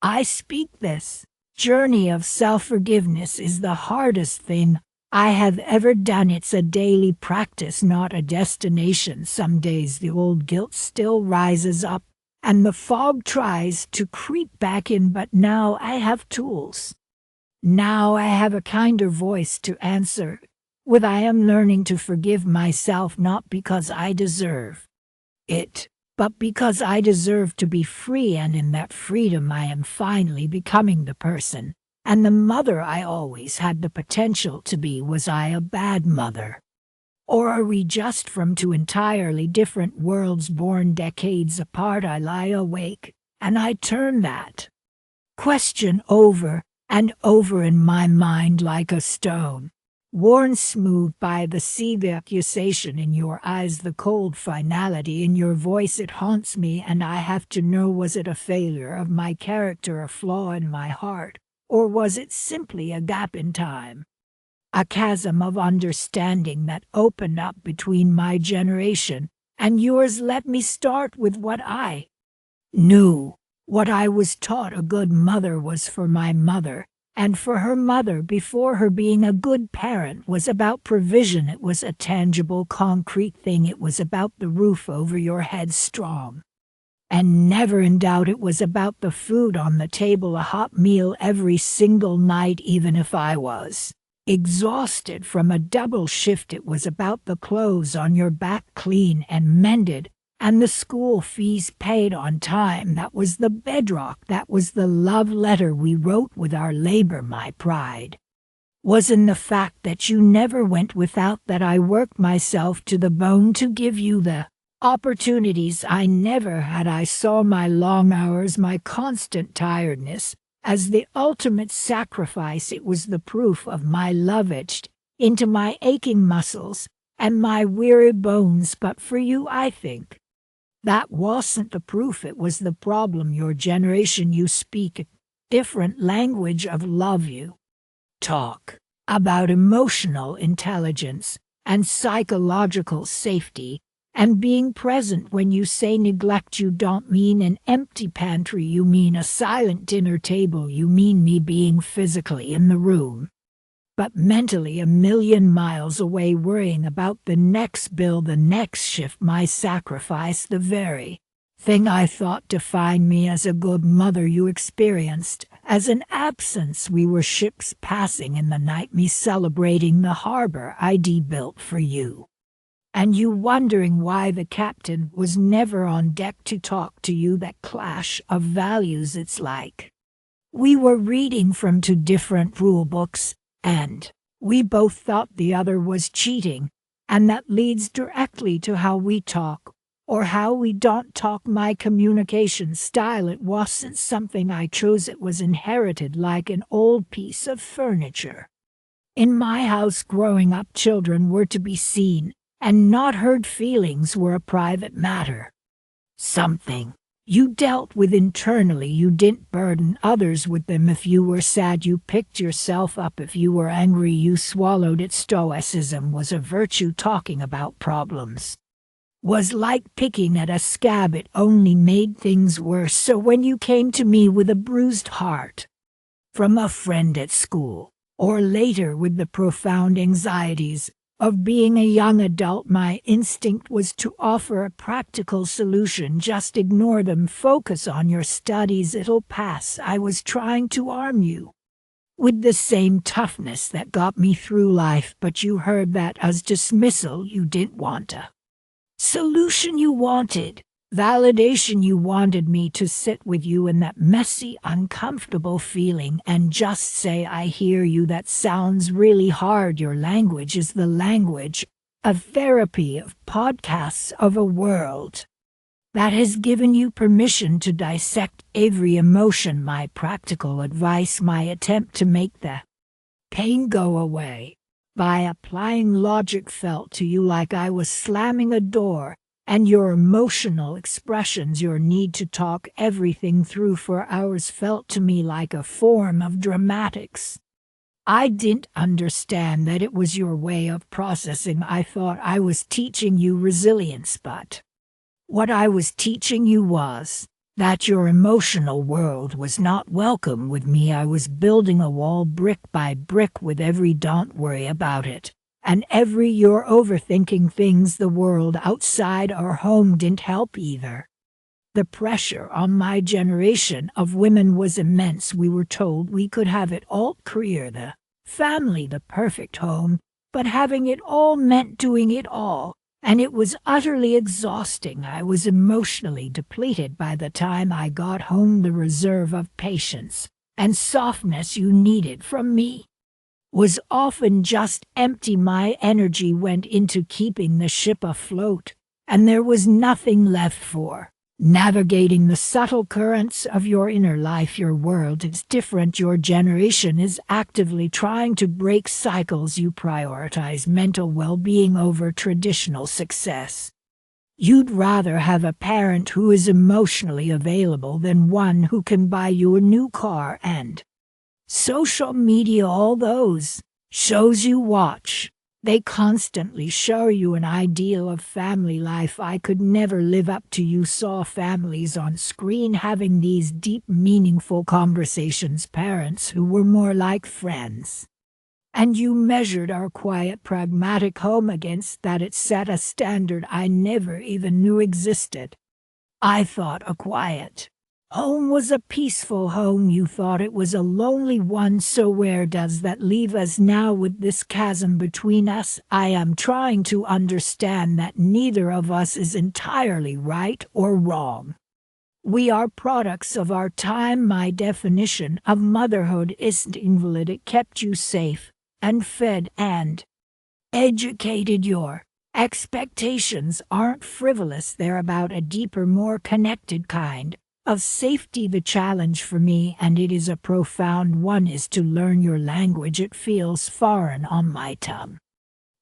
I speak. This journey of self-forgiveness is the hardest thing I have ever done. It's a daily practice, not a destination. Some days the old guilt still rises up, and the fog tries to creep back in, but now I have tools. Now I have a kinder voice to answer with. I am learning to forgive myself not because I deserve it, but because I deserve to be free, and in that freedom I am finally becoming the person and the mother I always had the potential to be. Was I a bad mother? Or are we just from two entirely different worlds born decades apart? I lie awake, and I turn that question over and over in my mind like a stone, worn smooth by the sea. The accusation in your eyes, the cold finality in your voice, it haunts me, and I have to know, was it a failure of my character, a flaw in my heart, or was it simply a gap in time? A chasm of understanding that opened up between my generation and yours. Let me start with what I knew. What I was taught. A good mother was for my mother and for her mother before her. Being a good parent was about provision. It was a tangible, concrete thing. It was about the roof over your head, strong and never in doubt. It was about the food on the table, a hot meal every single night, even if I was exhausted from a double shift. It was about the clothes on your back, clean and mended, and the school fees paid on time. That was the bedrock. That was the love letter we wrote with our labor. My pride was in the fact that you never went without, that I worked myself to the bone to give you the opportunities I never had. I saw my long hours, my constant tiredness, as the ultimate sacrifice. It was the proof of my love etched into my aching muscles and my weary bones. But for you, I think that wasn't the proof. It was the problem. Your generation, you speak a different language of love. You talk about emotional intelligence and psychological safety and being present. When you say neglect, you don't mean an empty pantry. You mean a silent dinner table. You mean me being physically in the room, but mentally a million miles away, worrying about the next bill, the next shift. My sacrifice, the very thing I thought defined me as a good mother, you experienced as an absence. We were ships passing in the night, me celebrating the harbor ID built for you, and you wondering why the captain was never on deck to talk to you. That clash of values, it's like we were reading from two different rule books, and we both thought the other was cheating, and that leads directly to how we talk or how we don't talk. My communication style, it wasn't something I chose. It was inherited like an old piece of furniture. In my house growing up, children were to be seen and not heard. Feelings were a private matter, something you dealt with internally. You didn't burden others with them. If you were sad, you picked yourself up. If you were angry, you swallowed it. Stoicism was a virtue. Talking about problems was like picking at a scab. It only made things worse. So when you came to me with a bruised heart from a friend at school, or later with the profound anxieties of being a young adult, my instinct was to offer a practical solution. Just ignore them. Focus on your studies. It'll pass. I was trying to arm you with the same toughness that got me through life, but you heard that as dismissal. You didn't want a solution. You wanted validation. You wanted me to sit with you in that messy, uncomfortable feeling and just say, I hear you. That sounds really hard. Your language is the language of therapy, of podcasts, of a world that has given you permission to dissect every emotion, my practical advice, my attempt to make the pain go away by applying logic felt to you like I was slamming a door, and your emotional expressions, your need to talk everything through for hours felt to me like a form of dramatics. I didn't understand that it was your way of processing. I thought I was teaching you resilience, but what I was teaching you was that your emotional world was not welcome with me. I was building a wall brick by brick with every "don't worry about it" and every "you're overthinking things." The world outside our home didn't help either. The pressure on my generation of women was immense. We were told we could have it all: career, the family, the perfect home, but having it all meant doing it all, and it was utterly exhausting. I was emotionally depleted by the time I got home. The reserve of patience and softness you needed from me was often just empty. My energy went into keeping the ship afloat, and there was nothing left for navigating the subtle currents of your inner life. Your world is different. Your generation is actively trying to break cycles. You prioritize mental well-being over traditional success. You'd rather have a parent who is emotionally available than one who can buy you a new car. And social media, all those shows you watch, they constantly show you an ideal of family life I could never live up to. You saw families on screen having these deep, meaningful conversations, parents who were more like friends. And you measured our quiet, pragmatic home against that. It set a standard I never even knew existed. I thought a quiet home was a peaceful home. You thought it was a lonely one. So where does that leave us now with this chasm between us? I am trying to understand that neither of us is entirely right or wrong. We are products of our time. My definition of motherhood isn't invalid. It kept you safe and fed and educated. Your expectations aren't frivolous. They're about a deeper, more connected kind of safety. The challenge for me, and it is a profound one, is to learn your language. It feels foreign on my tongue.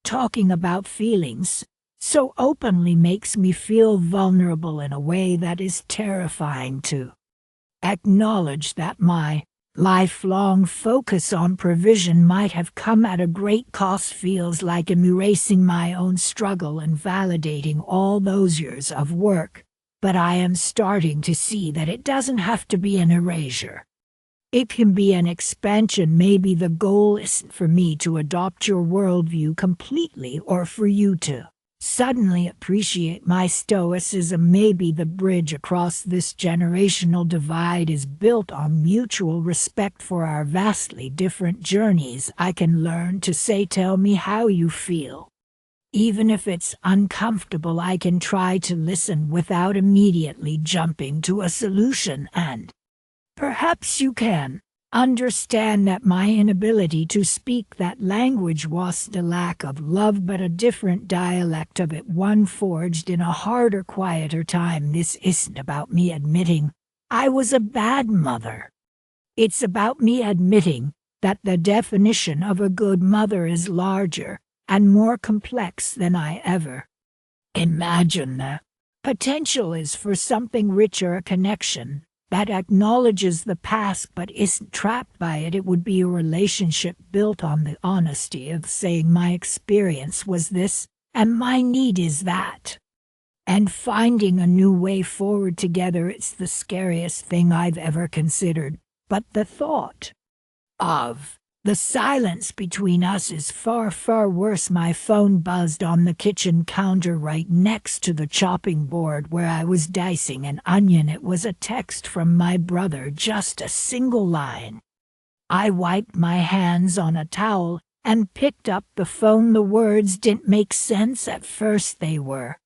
Talking about feelings so openly makes me feel vulnerable in a way that is terrifying. To acknowledge that my lifelong focus on provision might have come at a great cost feels like erasing my own struggle and validating all those years of work. But I am starting to see that it doesn't have to be an erasure. It can be an expansion. Maybe the goal isn't for me to adopt your worldview completely or for you to suddenly appreciate my stoicism. Maybe the bridge across this generational divide is built on mutual respect for our vastly different journeys. I can learn to say, "Tell me how you feel." Even if it's uncomfortable, I can try to listen without immediately jumping to a solution. And perhaps you can understand that my inability to speak that language wasn't a lack of love, but a different dialect of it, one forged in a harder, quieter time. This isn't about me admitting I was a bad mother. It's about me admitting that the definition of a good mother is larger and more complex than I ever imagined. The potential is for something richer, a connection that acknowledges the past but isn't trapped by it. It would be a relationship built on the honesty of saying, "My experience was this, and my need is that," and finding a new way forward together. It's the scariest thing I've ever considered, but the thought of the silence between us is far, far worse. My phone buzzed on the kitchen counter right next to the chopping board where I was dicing an onion. It was a text from my brother, just a single line. I wiped my hands on a towel and picked up the phone. The words didn't make sense at first. They were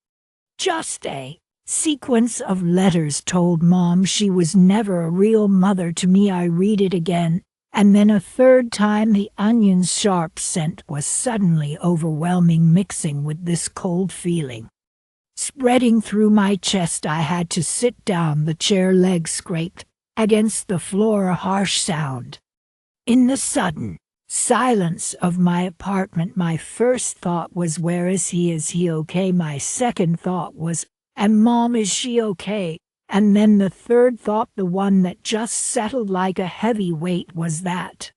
just a sequence of letters told Mom she was never a real mother to me. I read it again, and then a third time. The onion's sharp scent was suddenly overwhelming, mixing with this cold feeling spreading through my chest. I had to sit down. The chair leg scraped against the floor, a harsh sound. In the sudden silence of my apartment, my first thought was, where is he? Is he okay? My second thought was, and Mom, is she okay? And then the third thought, the one that just settled like a heavy weight, was that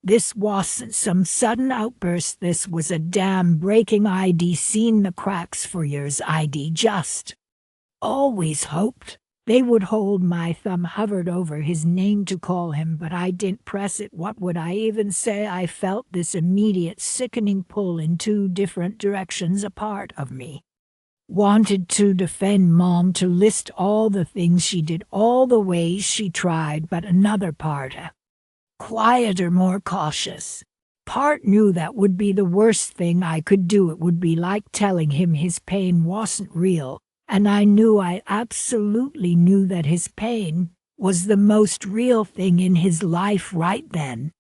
this wasn't some sudden outburst. This was a dam breaking. I'd seen the cracks for years. I'd just always hoped they would hold. My thumb hovered over his name to call him, but I didn't press it. What would I even say? I felt this immediate sickening pull in two different directions. A part of me wanted to defend Mom, to list all the things she did, all the ways she tried, but another part, a quieter, more cautious part, knew that would be the worst thing I could do. It would be like telling him his pain wasn't real, and I absolutely knew that his pain was the most real thing in his life right then.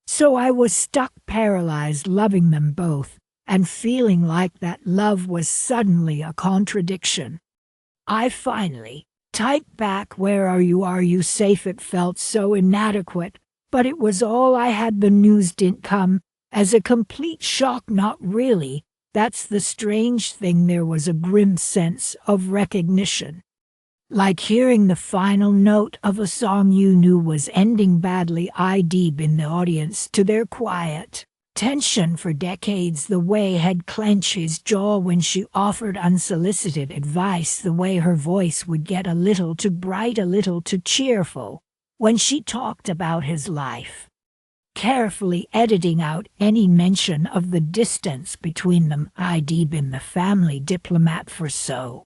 So I was stuck, paralyzed, loving them both, and feeling like that love was suddenly a contradiction. I finally typed back, where are you? Are you safe? It felt so inadequate, but it was all I had. The news didn't come as a complete shock. Not really. That's the strange thing. There was a grim sense of recognition, like hearing the final note of a song you knew was ending badly. I'd been the audience to their quiet tension for decades. The way had clenched his jaw when she offered unsolicited advice, the way her voice would get a little too bright, a little too cheerful when she talked about his life, carefully editing out any mention of the distance between them. I'd been the family diplomat for so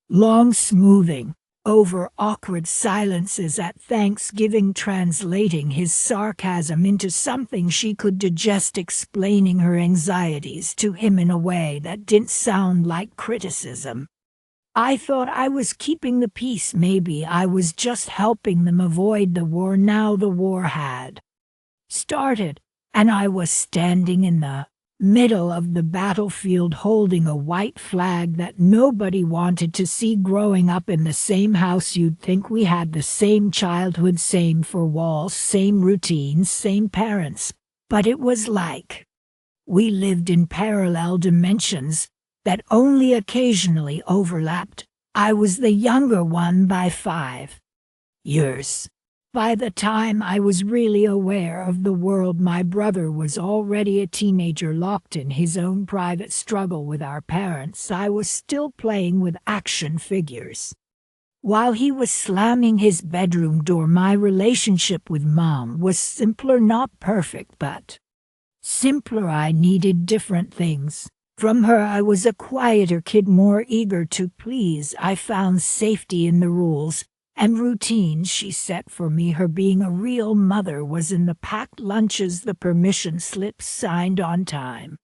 long, smoothing over awkward silences at Thanksgiving, translating his sarcasm into something she could digest, explaining her anxieties to him in a way that didn't sound like criticism. I thought I was keeping the peace. Maybe I was just helping them avoid the war. Now the war had started, and I was standing in the middle of the battlefield holding a white flag that nobody wanted to see. Growing up in the same house, you'd think we had the same childhood, same four walls, same routines, same parents, but it was like we lived in parallel dimensions that only occasionally overlapped. I was the younger one by 5 years. By the time I was really aware of the world, my brother was already a teenager, locked in his own private struggle with our parents. I was still playing with action figures while he was slamming his bedroom door. My relationship with Mom was simpler, not perfect, but simpler. I needed different things from her. I was a quieter kid, more eager to please. I found safety in the rules and routines she set for me. Her being a real mother was in the packed lunches, the permission slips signed on time,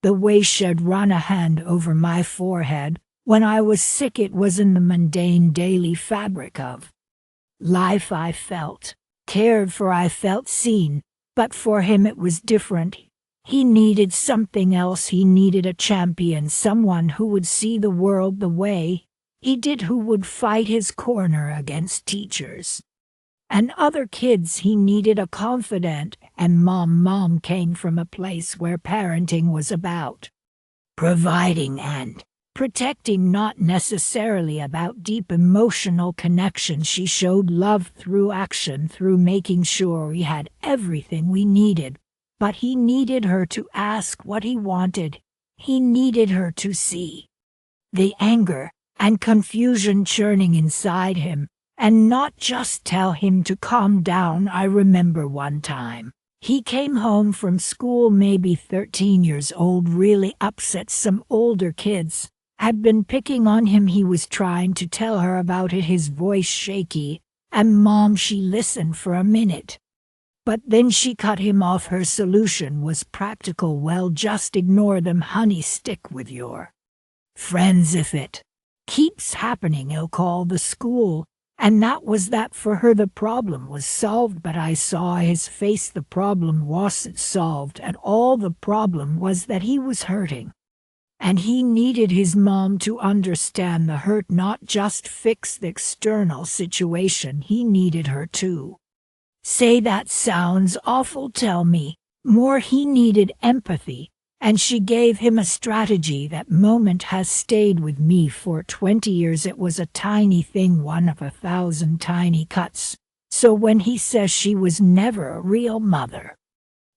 the way she'd run a hand over my forehead when I was sick. It was in the mundane daily fabric of life. I felt cared for, I felt seen, but for him it was different. He needed something else. He needed a champion, someone who would see the world the way he did, who would fight his corner against teachers and other kids. He needed a confidant, and Mom came from a place where parenting was about providing and protecting, not necessarily about deep emotional connection. She showed love through action, through making sure we had everything we needed, but he needed her to ask what he wanted. He needed her to see the anger and confusion churning inside him, and not just tell him to calm down. I remember one time he came home from school, maybe 13 years old, really upset. Some older kids had been picking on him. He was trying to tell her about it, his voice shaky, and Mom, she listened for a minute, but then she cut him off. Her solution was practical. Well, just ignore them, honey. Stick with your friends. If it keeps happening, he'll call the school. And that was that for her. The problem was solved, but I saw his face. The problem wasn't solved at all. The problem was that he was hurting, And he needed his mom to understand the hurt, not just fix the external situation. He needed her to say, "That sounds awful, tell me more." He needed empathy, and she gave him a strategy. That moment has stayed with me for 20 years. It was a tiny thing, one of 1,000 tiny cuts. So when he says she was never a real mother,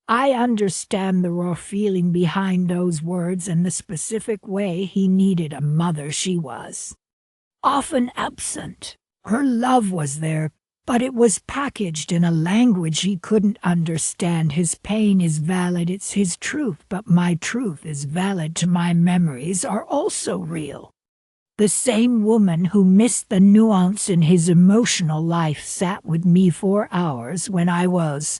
I understand the raw feeling behind those words and the specific way he needed a mother. She was often absent. Her love was there, but it was packaged in a language he couldn't understand. His pain is valid, it's his truth, but my truth is valid too. My memories are also real. The same woman who missed the nuance in his emotional life sat with me for hours when I was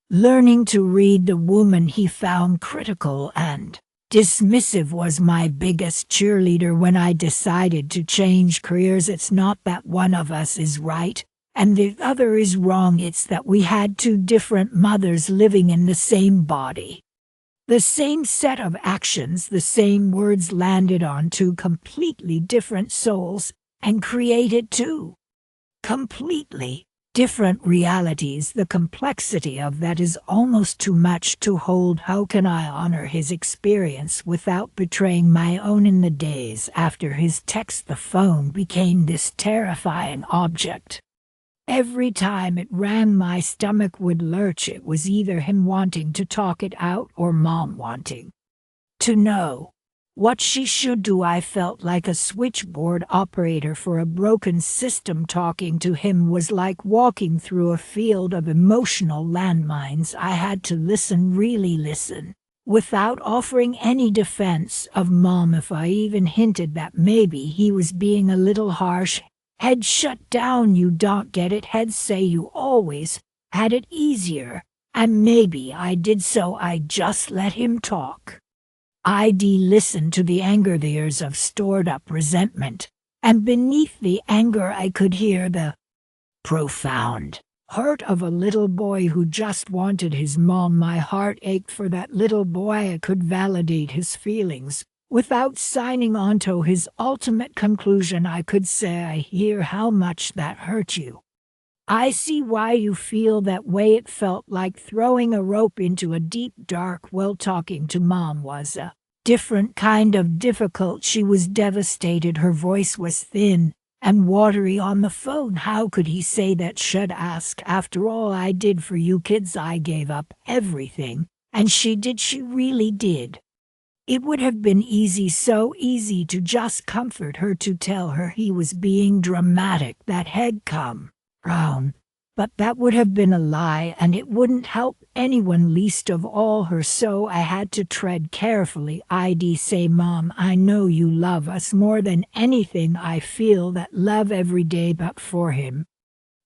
learning to read. The woman he found critical and dismissive was my biggest cheerleader when I decided to change careers. It's not that one of us is right and the other is wrong. It's that we had two different mothers living in the same body. The same set of actions, the same words landed on two completely different souls and created two completely different realities. The complexity of that is almost too much to hold. How can I honor his experience without betraying my own? In the days after his text, the phone became this terrifying object. Every time it rang, my stomach would lurch. It was either him wanting to talk it out or Mom wanting to know what she should do. I felt like a switchboard operator for a broken system. Talking to him was like walking through a field of emotional landmines. I had to listen, really listen, without offering any defense of Mom. If I even hinted that maybe he was being a little harsh, he'd shut down. "You don't get it," he'd say. "You always had it easier." And maybe I did, so I just let him talk. I'd listen to the anger, the years of stored-up resentment, and beneath the anger I could hear the profound hurt of a little boy who just wanted his mom. My heart ached for that little boy. I could validate his feelings without signing on to his ultimate conclusion. I could say, "I hear how much that hurt you. I see why you feel that way." It felt like throwing a rope into a deep, dark well. Talking to Mom was a different kind of difficult. She was devastated. Her voice was thin and watery on the phone. How could he say that? Should ask, "After all I did for you kids, I gave up everything." And she did. She really did. It would have been easy, so easy, to just comfort her, to tell her he was being dramatic, that had come round. But that would have been a lie, and it wouldn't help anyone, least of all her. So I had to tread carefully. I'd say, "Mom, I know you love us more than anything. I feel that love every day, but for him,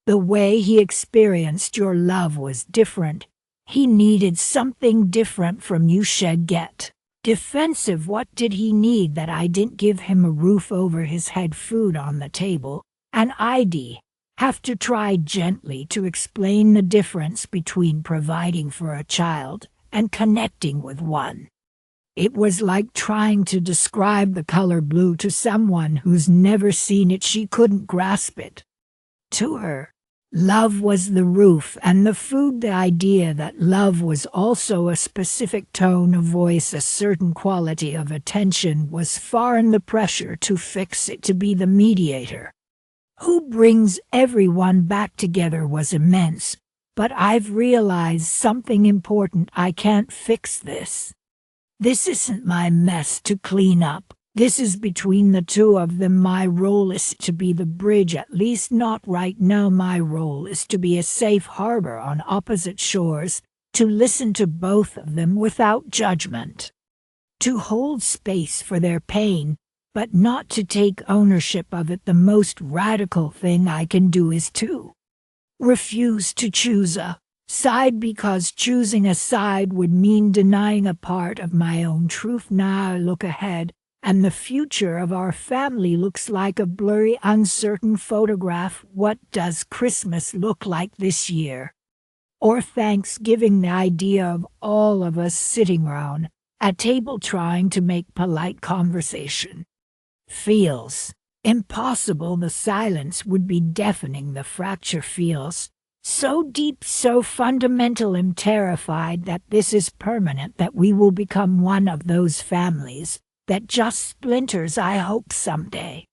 the way he experienced your love was different. He needed something different from you." She'd get defensive. What did he need? That I didn't give him a roof over his head, food on the table, and I'd have to try gently to explain the difference between providing for a child and connecting with one. It was like trying to describe the color blue to someone who's never seen it. She couldn't grasp it. To her, love was the roof and the food. The idea that love was also a specific tone of voice, a certain quality of attention, was far, and the pressure to fix it, to be the mediator who brings everyone back together, was immense. But I've realized something important. I can't fix this. This isn't my mess to clean up. This is between the two of them. My role is to be the bridge, at least not right now. My role is to be a safe harbor on opposite shores, to listen to both of them without judgment, to hold space for their pain, but not to take ownership of it. The most radical thing I can do is to refuse to choose a side, because choosing a side would mean denying a part of my own truth. Now I look ahead, and the future of our family looks like a blurry, uncertain photograph. What does Christmas look like this year? Or Thanksgiving? The idea of all of us sitting around at table trying to make polite conversation. Feels impossible. The silence would be deafening. The fracture feels so deep, so fundamental. I'm terrified that this is permanent, that we will become one of those families that just splinters. I hope someday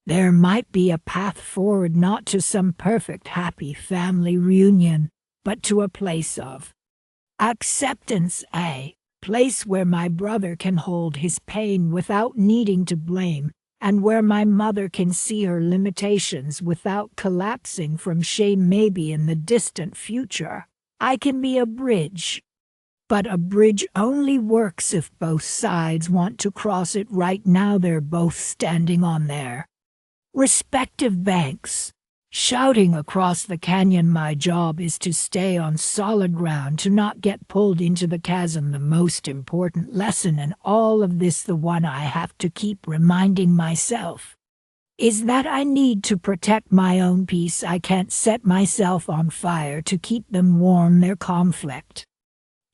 there might be a path forward, not to some perfect happy family reunion, but to a place of acceptance, a place where my brother can hold his pain without needing to blame, and where my mother can see her limitations without collapsing from shame. Maybe in the distant future, I can be a bridge. But a bridge only works if both sides want to cross it. Right now they're both standing on their respective banks, shouting across the canyon. My job is to stay on solid ground, to not get pulled into the chasm. The most important lesson in all of this, the one I have to keep reminding myself, is that I need to protect my own peace. I can't set myself on fire to keep them warm. Their conflict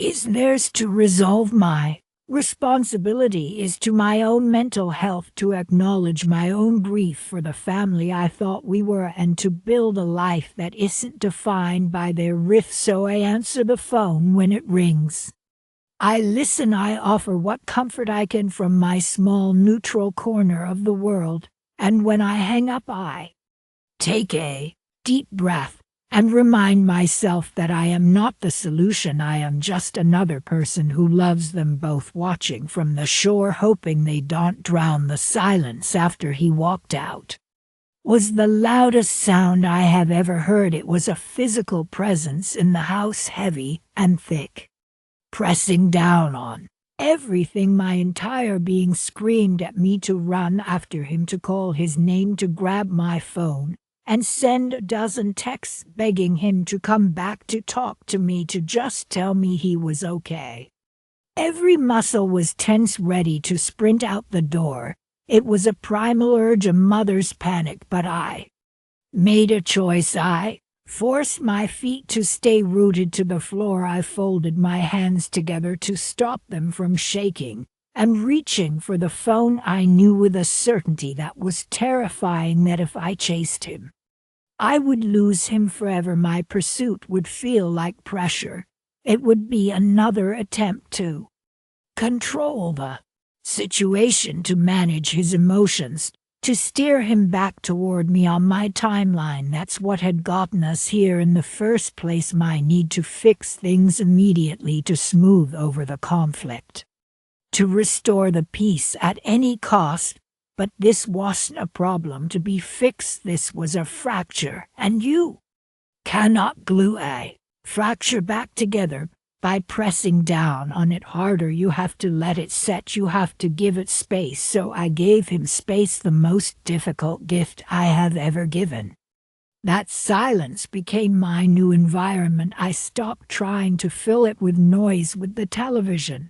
is theirs to resolve. My responsibility is to my own mental health, to acknowledge my own grief for the family I thought we were, and to build a life that isn't defined by their rifts. So I answer the phone when it rings. I listen. I offer what comfort I can from my small neutral corner of the world, and when I hang up I take a deep breath and remind myself that I am not the solution. I am just another person who loves them both, watching from the shore, hoping they don't drown. The silence after he walked out was the loudest sound I have ever heard. It was a physical presence in the house, heavy and thick, pressing down on everything. My entire being screamed at me to run after him, to call his name, to grab my phone and send a dozen texts begging him to come back, to talk to me, to just tell me he was okay. Every muscle was tense, ready to sprint out the door. It was a primal urge, a mother's panic, but I made a choice. I forced my feet to stay rooted to the floor. I folded my hands together to stop them from shaking, and reaching for the phone, I knew with a certainty that was terrifying that if I chased him, I would lose him forever. My pursuit would feel like pressure. It would be another attempt to control the situation, to manage his emotions, to steer him back toward me on my timeline. That's what had gotten us here in the first place. My need to fix things immediately, to smooth over the conflict, to restore the peace at any cost. But this wasn't a problem to be fixed. This was a fracture, and you cannot glue a fracture back together by pressing down on it harder. You have to let it set. You have to give it space. So I gave him space, the most difficult gift I have ever given. That silence became my new environment. I stopped trying to fill it with noise, with the television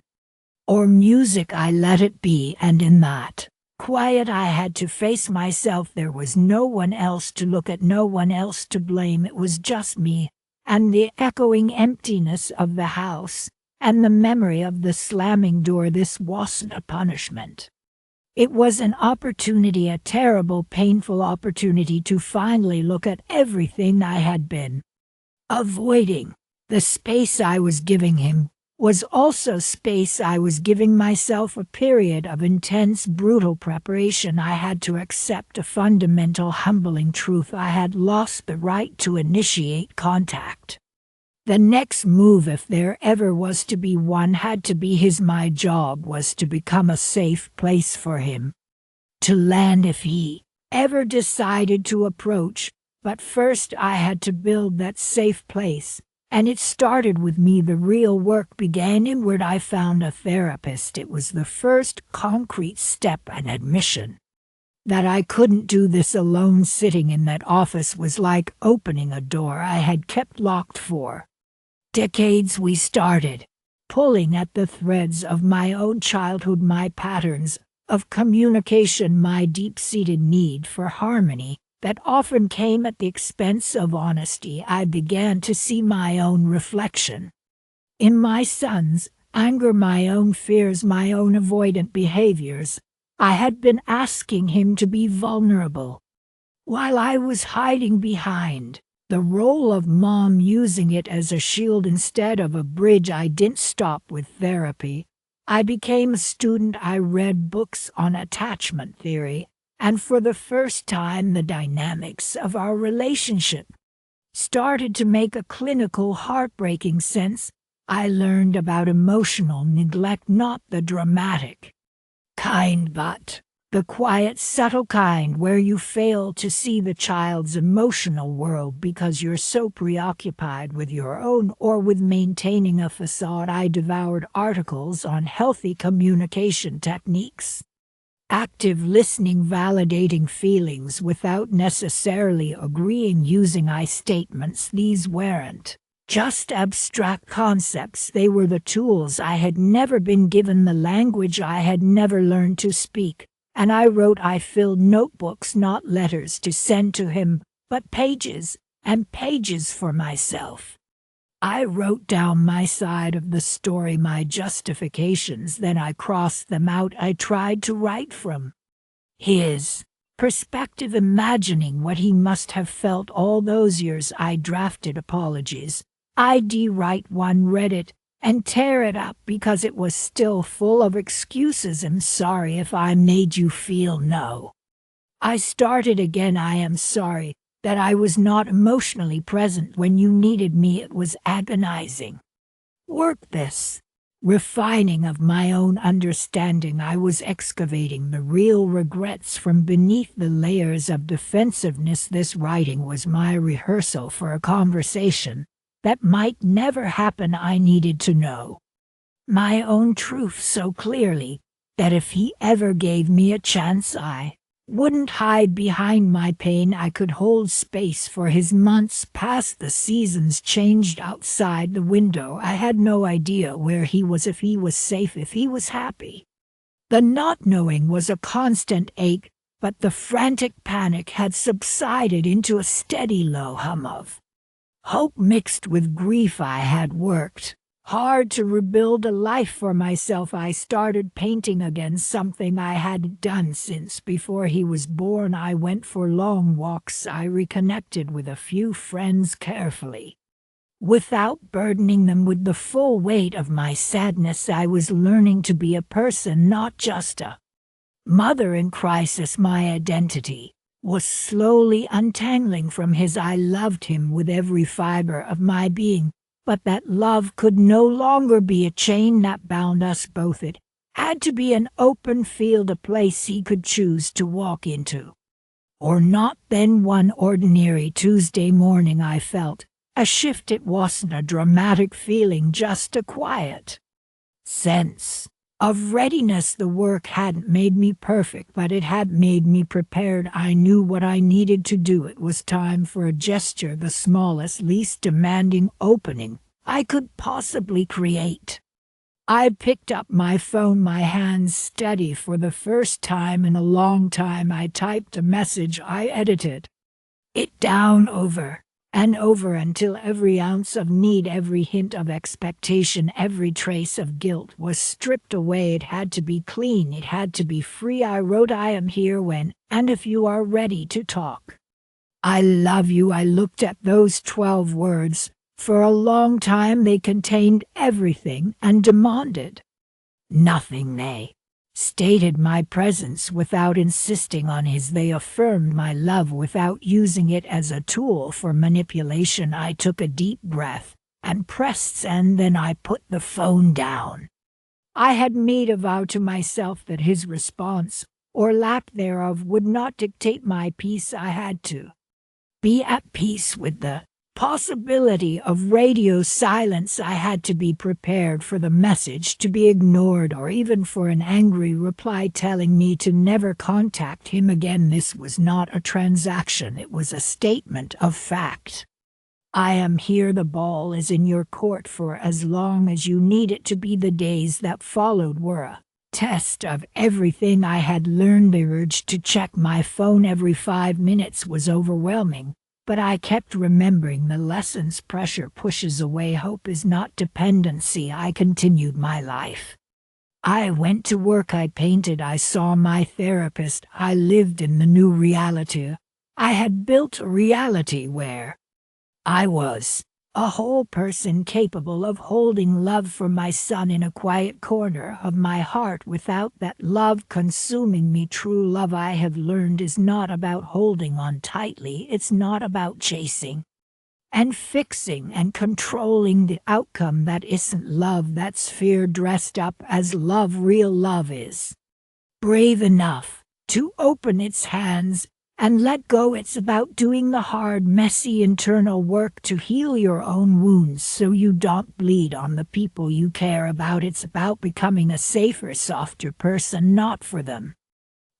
or music. I let it be, and in that quiet I had to face myself. There was no one else to look at, no one else to blame. It was just me and the echoing emptiness of the house and the memory of the slamming door. This wasn't a punishment. It was an opportunity, a terrible, painful opportunity to finally look at everything I had been avoiding. The space I was giving him was also space I was giving myself. A period of intense, brutal preparation. I had to accept a fundamental, humbling truth. I had lost the right to initiate contact. The next move, if there ever was to be one, had to be his. My job was to become a safe place for him to land if he ever decided to approach. But first I had to build that safe place. And it started with me. The real work began inward. I found a therapist. It was the first concrete step, an admission that I couldn't do this alone. Sitting in that office was like opening a door I had kept locked for decades. We started pulling at the threads of my own childhood, my patterns of communication, my deep-seated need for harmony that often came at the expense of honesty. I began to see my own reflection in my sons, anger, my own fears, my own avoidant behaviors. I had been asking him to be vulnerable, while I was hiding behind the role of mom, using it as a shield instead of a bridge. I didn't stop with therapy. I became a student. I read books on attachment theory, and for the first time the dynamics of our relationship started to make a clinical, heartbreaking sense. I learned about emotional neglect, not the dramatic kind, but the quiet, subtle kind where you fail to see the child's emotional world because you're so preoccupied with your own or with maintaining a facade. I devoured articles on healthy communication techniques, active listening, validating feelings without necessarily agreeing, using I statements. These weren't just abstract concepts, they were the tools. I had never been given the language I had never learned to speak. And I wrote. I filled notebooks, not letters to send to him, but pages and pages for myself. I wrote down my side of the story, my justifications, then I crossed them out. I tried to write from his perspective, imagining what he must have felt all those years. I drafted apologies. I'd write one, read it, and tear it up because it was still full of excuses. I'm sorry if I made you feel no. I started again. I am sorry that I was not emotionally present when you needed me. It was agonizing work, this refining of my own understanding. I was excavating the real regrets from beneath the layers of defensiveness. This writing was my rehearsal for a conversation that might never happen. I needed to know my own truth so clearly that if he ever gave me a chance, I wouldn't hide behind my pain. I could hold space for his. Months passed, the seasons changed outside the window. I had no idea where he was, if he was safe, if he was happy. The not knowing was a constant ache, but the frantic panic had subsided into a steady low hum of hope mixed with grief. I had worked hard to rebuild a life for myself. I started painting again, something I hadn't done since before he was born. I went for long walks. I reconnected with a few friends carefully, without burdening them with the full weight of my sadness. I was learning to be a person, not just a mother in crisis. My identity was slowly untangling from his. I loved him with every fiber of my being, but that love could no longer be a chain that bound us both. It had to be an open field, a place he could choose to walk into or not. Then one ordinary Tuesday morning I felt a shift. It wasn't a dramatic feeling, just a quiet sense of readiness. The work hadn't made me perfect, but it had made me prepared. I knew what I needed to do. It was time for a gesture, the smallest, least demanding opening I could possibly create. I picked up my phone, my hands steady. For the first time in a long time, I typed a message. I edited it down over and over until every ounce of need, every hint of expectation, every trace of guilt was stripped away. It had to be clean. It had to be free. I wrote, I am here when and if you are ready to talk. I love you. I looked at those 12 words. For a long time they contained everything and demanded nothing. They stated my presence without insisting on his. They affirmed my love without using it as a tool for manipulation. I took a deep breath and pressed send, then I put the phone down. I had made a vow to myself that his response, or lack thereof, would not dictate my peace. I had to be at peace with the possibility of radio silence. I had to be prepared for the message to be ignored, or even for an angry reply telling me to never contact him again. This was not a transaction, it was a statement of fact. I am here. The ball is in your court for as long as you need it to be. The days that followed were a test of everything I had learned. The urge to check my phone every 5 minutes was overwhelming. But I kept remembering the lessons. Pressure pushes away. Hope is not dependency. I continued my life. I went to work. I painted. I saw my therapist. I lived in the new reality. I had built a reality where I was a whole person capable of holding love for my son in a quiet corner of my heart without that love consuming me. True love, I have learned, is not about holding on tightly. It's not about chasing and fixing and controlling the outcome. That isn't love. That's fear dressed up as love. Real love is brave enough to open its hands and let go. It's about doing the hard, messy internal work to heal your own wounds so you don't bleed on the people you care about. It's about becoming a safer, softer person, not for them,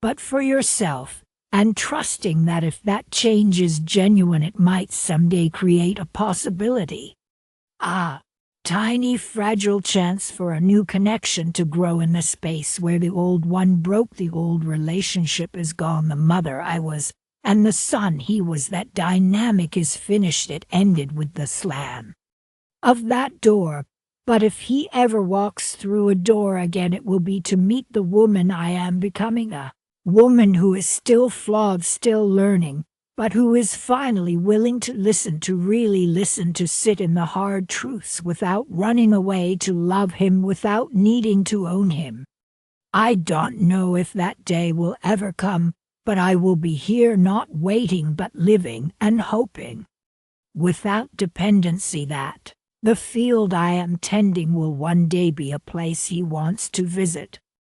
but for yourself, and trusting that if that change is genuine, it might someday create a possibility. Tiny, fragile chance for a new connection to grow in the space where the old one broke. The old relationship is gone. The mother I was and the son he was, that dynamic is finished. It ended with the slam of that door. But if he ever walks through a door again, it will be to meet the woman I am becoming, a woman who is still flawed, still learning, but who is finally willing to listen, to really listen, to sit in the hard truths without running away, to love him without needing to own him. I don't know if that day will ever come, but I will be here, not waiting but living and hoping, without dependency, that the field I am tending will one day be a place he wants to visit.